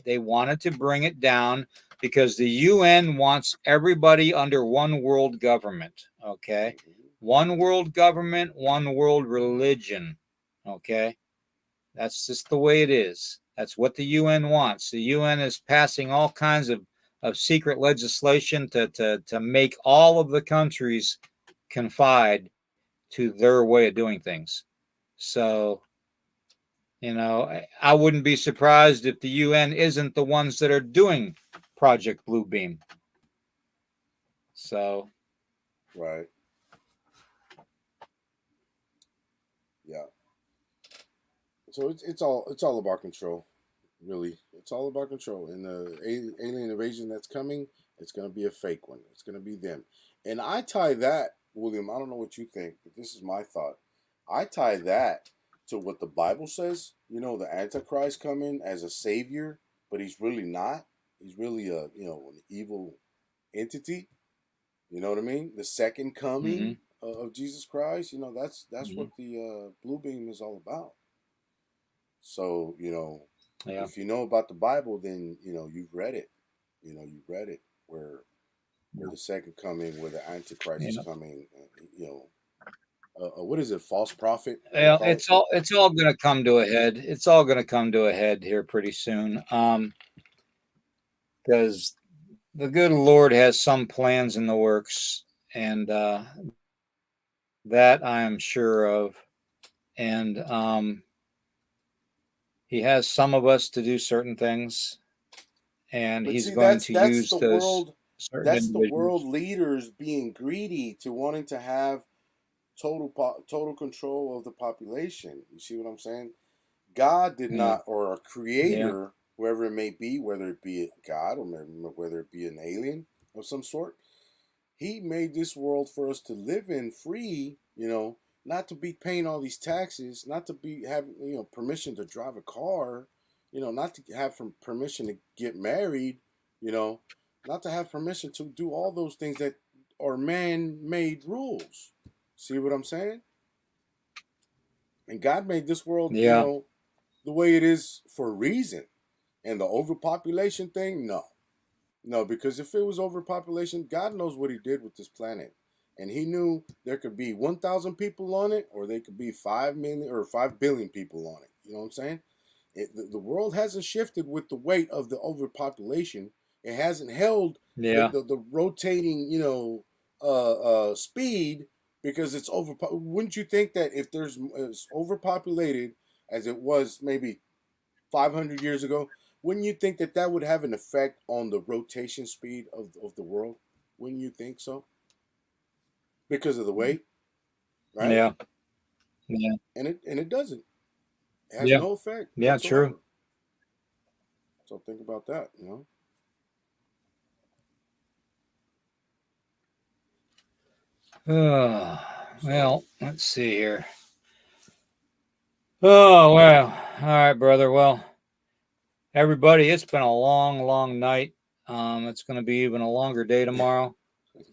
They wanted to bring it down because the UN wants everybody under one world government. Okay. Hmm. One world government, one world religion. Okay. That's just the way it is. That's what the UN wants. The UN is passing all kinds of secret legislation to make all of the countries confide to their way of doing things. So I wouldn't be surprised if the UN isn't the ones that are doing Project Bluebeam. So, Right. Yeah. So it's all about control. Really, it's all about control. And the alien invasion that's coming, it's gonna be a fake one. It's gonna be them. And I tie that, William. I don't know what you think, but this is my thought. I tie that to what the Bible says. The Antichrist coming as a savior, but he's really not. He's really an evil. entity. You know what I mean? The second Mm-hmm. coming of Jesus Christ. You know, that's Mm-hmm. what the blue beam is all about. So Yeah. if you know about the Bible, then you've read it. You've read it where Yeah. the second coming, where the Antichrist is Yeah. coming. You what is it? False prophet? They Well, call it. it's all going to come to a head. It's all going to come to a head here pretty soon. Because the good Lord has some plans in the works, and that I am sure of. And He has some of us to do certain things, and But He's see, going that's to that's use the those world. certain That's the world individuals. leaders being greedy to wanting to have total control of the population. You see what I'm saying? God did Yeah, not, or a yeah, creator, whoever it may be, whether it be God or whether it be an alien of some sort, he made this world for us to live in free, not to be paying all these taxes, not to be having, permission to drive a car, not to have permission to get married, you know, not to have permission to do all those things that are man-made rules. See what I'm saying? And God made this world, yeah, the way it is for a reason. And the overpopulation thing, no. No, because if it was overpopulation, God knows what He did with this planet. And He knew there could be 1,000 people on it, or they could be 5 million or 5 billion people on it. You know what I'm saying? The world hasn't shifted with the weight of the overpopulation. It hasn't held yeah, the rotating, speed because it's over. Wouldn't you think that if there's it's overpopulated as it was maybe 500 years ago, wouldn't you think that that would have an effect on the rotation speed of the world? Wouldn't you think so? Because of the weight, right? yeah, yeah, And it doesn't. It has yeah, no effect yeah. True. whatsoever. So think about that. So Well, let's see here. Oh well. All right, brother. Well, everybody, it's been a long, long night. It's going to be even a longer day tomorrow.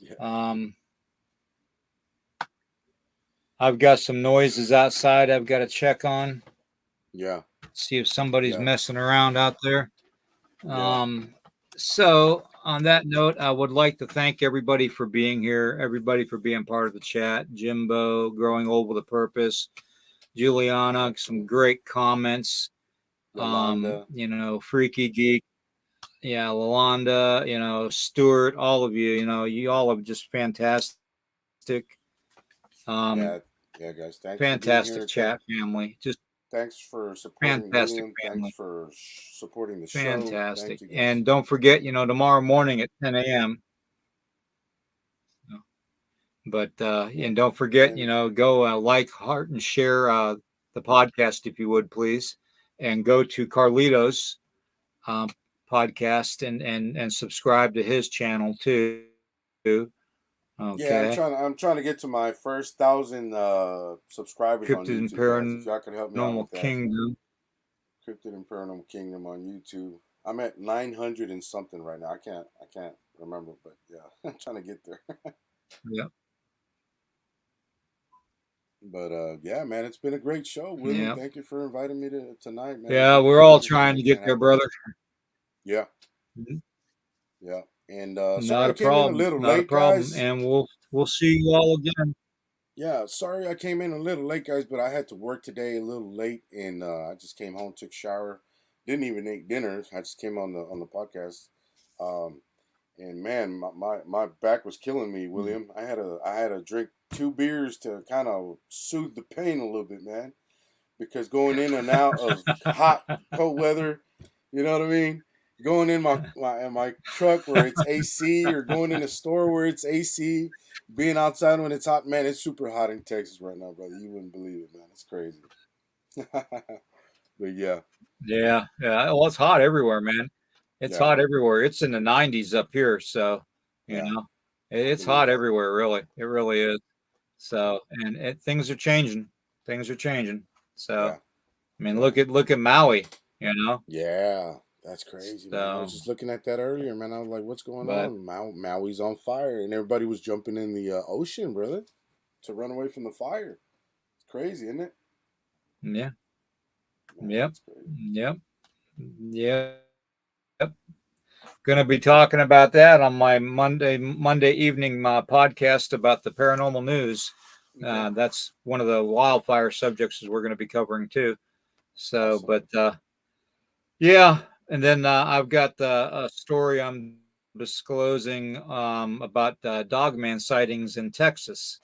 yeah, Um, I've got some noises outside I've got to check on, yeah, see if somebody's yeah, messing around out there. yeah, Um, so, on that note, I would like to thank everybody for being here, everybody for being part of the chat. Jimbo, Growing Old with a Purpose, Juliana, some great comments. Yolanda. Freaky Geek, yeah, Lalonda, Stuart, all of you, you all are just fantastic. Um, Yeah, yeah, guys. Thanks for being Fantastic here. chat family, just Thanks for supporting fantastic William. Thanks family. for supporting the show. Fantastic. Thank you, guys. And don't forget, tomorrow morning at 10 a.m. But Yeah, and don't forget, and go like, heart, and share the podcast if you would please, and go to Carlito's um, podcast and subscribe to his channel too. Okay, yeah, I'm trying to get to my first 1,000 subscribers on Cryptid and YouTube, guys. If y'all could help me out Paranormal with that, Kingdom. Cryptid and Paranormal Kingdom on YouTube. I'm at 900 and something right now. I can't remember, but yeah, I'm trying to get there. Yep, But yeah, man, it's been a great show, William. yep, Thank you for inviting me to tonight, man. It yeah. really We're all was, trying to get can't there, happen. brother. Yeah, Mhm. yeah. And sorry Not I a came in a problem. little Not a late, problem. guys. And we'll see you all again. Yeah, sorry I came in a little late, guys, but I had to work today a little late, and I just came home, took a shower, didn't even eat dinner. I just came on the podcast, um, and man, my back was killing me, William. I had to drink 2 beers to kind of soothe the pain a little bit, man, because going in and out of hot, cold weather, you know what I mean? Going in my truck where it's AC, or going in a store where it's AC, being outside when it's hot, man. It's super hot in Texas right now, brother. You wouldn't believe it, man. It's crazy. But yeah, Yeah, yeah. Well, it's hot everywhere, man. It's yeah, hot everywhere. It's in the 90s up here, so you yeah. know, I it's believe hot that. everywhere. Really, it really is. So, and things are changing. Things are changing. So, Yeah, I mean, yeah, look at Maui. You know, yeah. That's crazy, man. I was So, just looking at that earlier, man. I was like, "What's going but on?" Maui's on fire, and everybody was jumping in the ocean, brother, to run away from the fire. It's crazy, isn't it? yeah, Man, yep, that's crazy. yep, yep. Going to be talking about that on my Monday evening podcast about the paranormal news. Okay, That's one of the wildfire subjects we're going to be covering too. So, awesome. but yeah, and then I've got a story I'm disclosing about dogman sightings in Texas.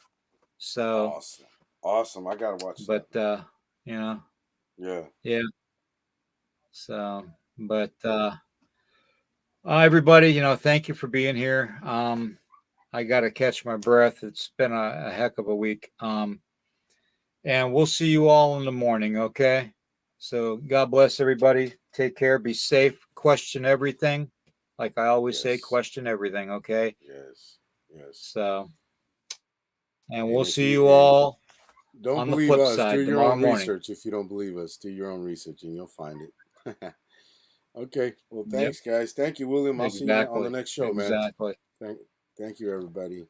So, Awesome. Awesome. I gotta watch but that, man. you know, Yeah. yeah. So, but everybody, thank you for being here. I got to catch my breath. It's been a heck of a week. And we'll see you all in the morning. Okay. So God bless everybody. Take care. Be safe. Question everything. Like I always say, Yes. question everything. Okay. Yes. Yes. So, and we'll And if see you you and all don't on the believe flip us, do side your tomorrow own morning. research. If you don't believe us, do your own research and you'll find it. Okay. Well, Yep. thanks, guys. Thank you, William. I'll see you on the Exactly. next show, man. Exactly. Thank, thank you, everybody.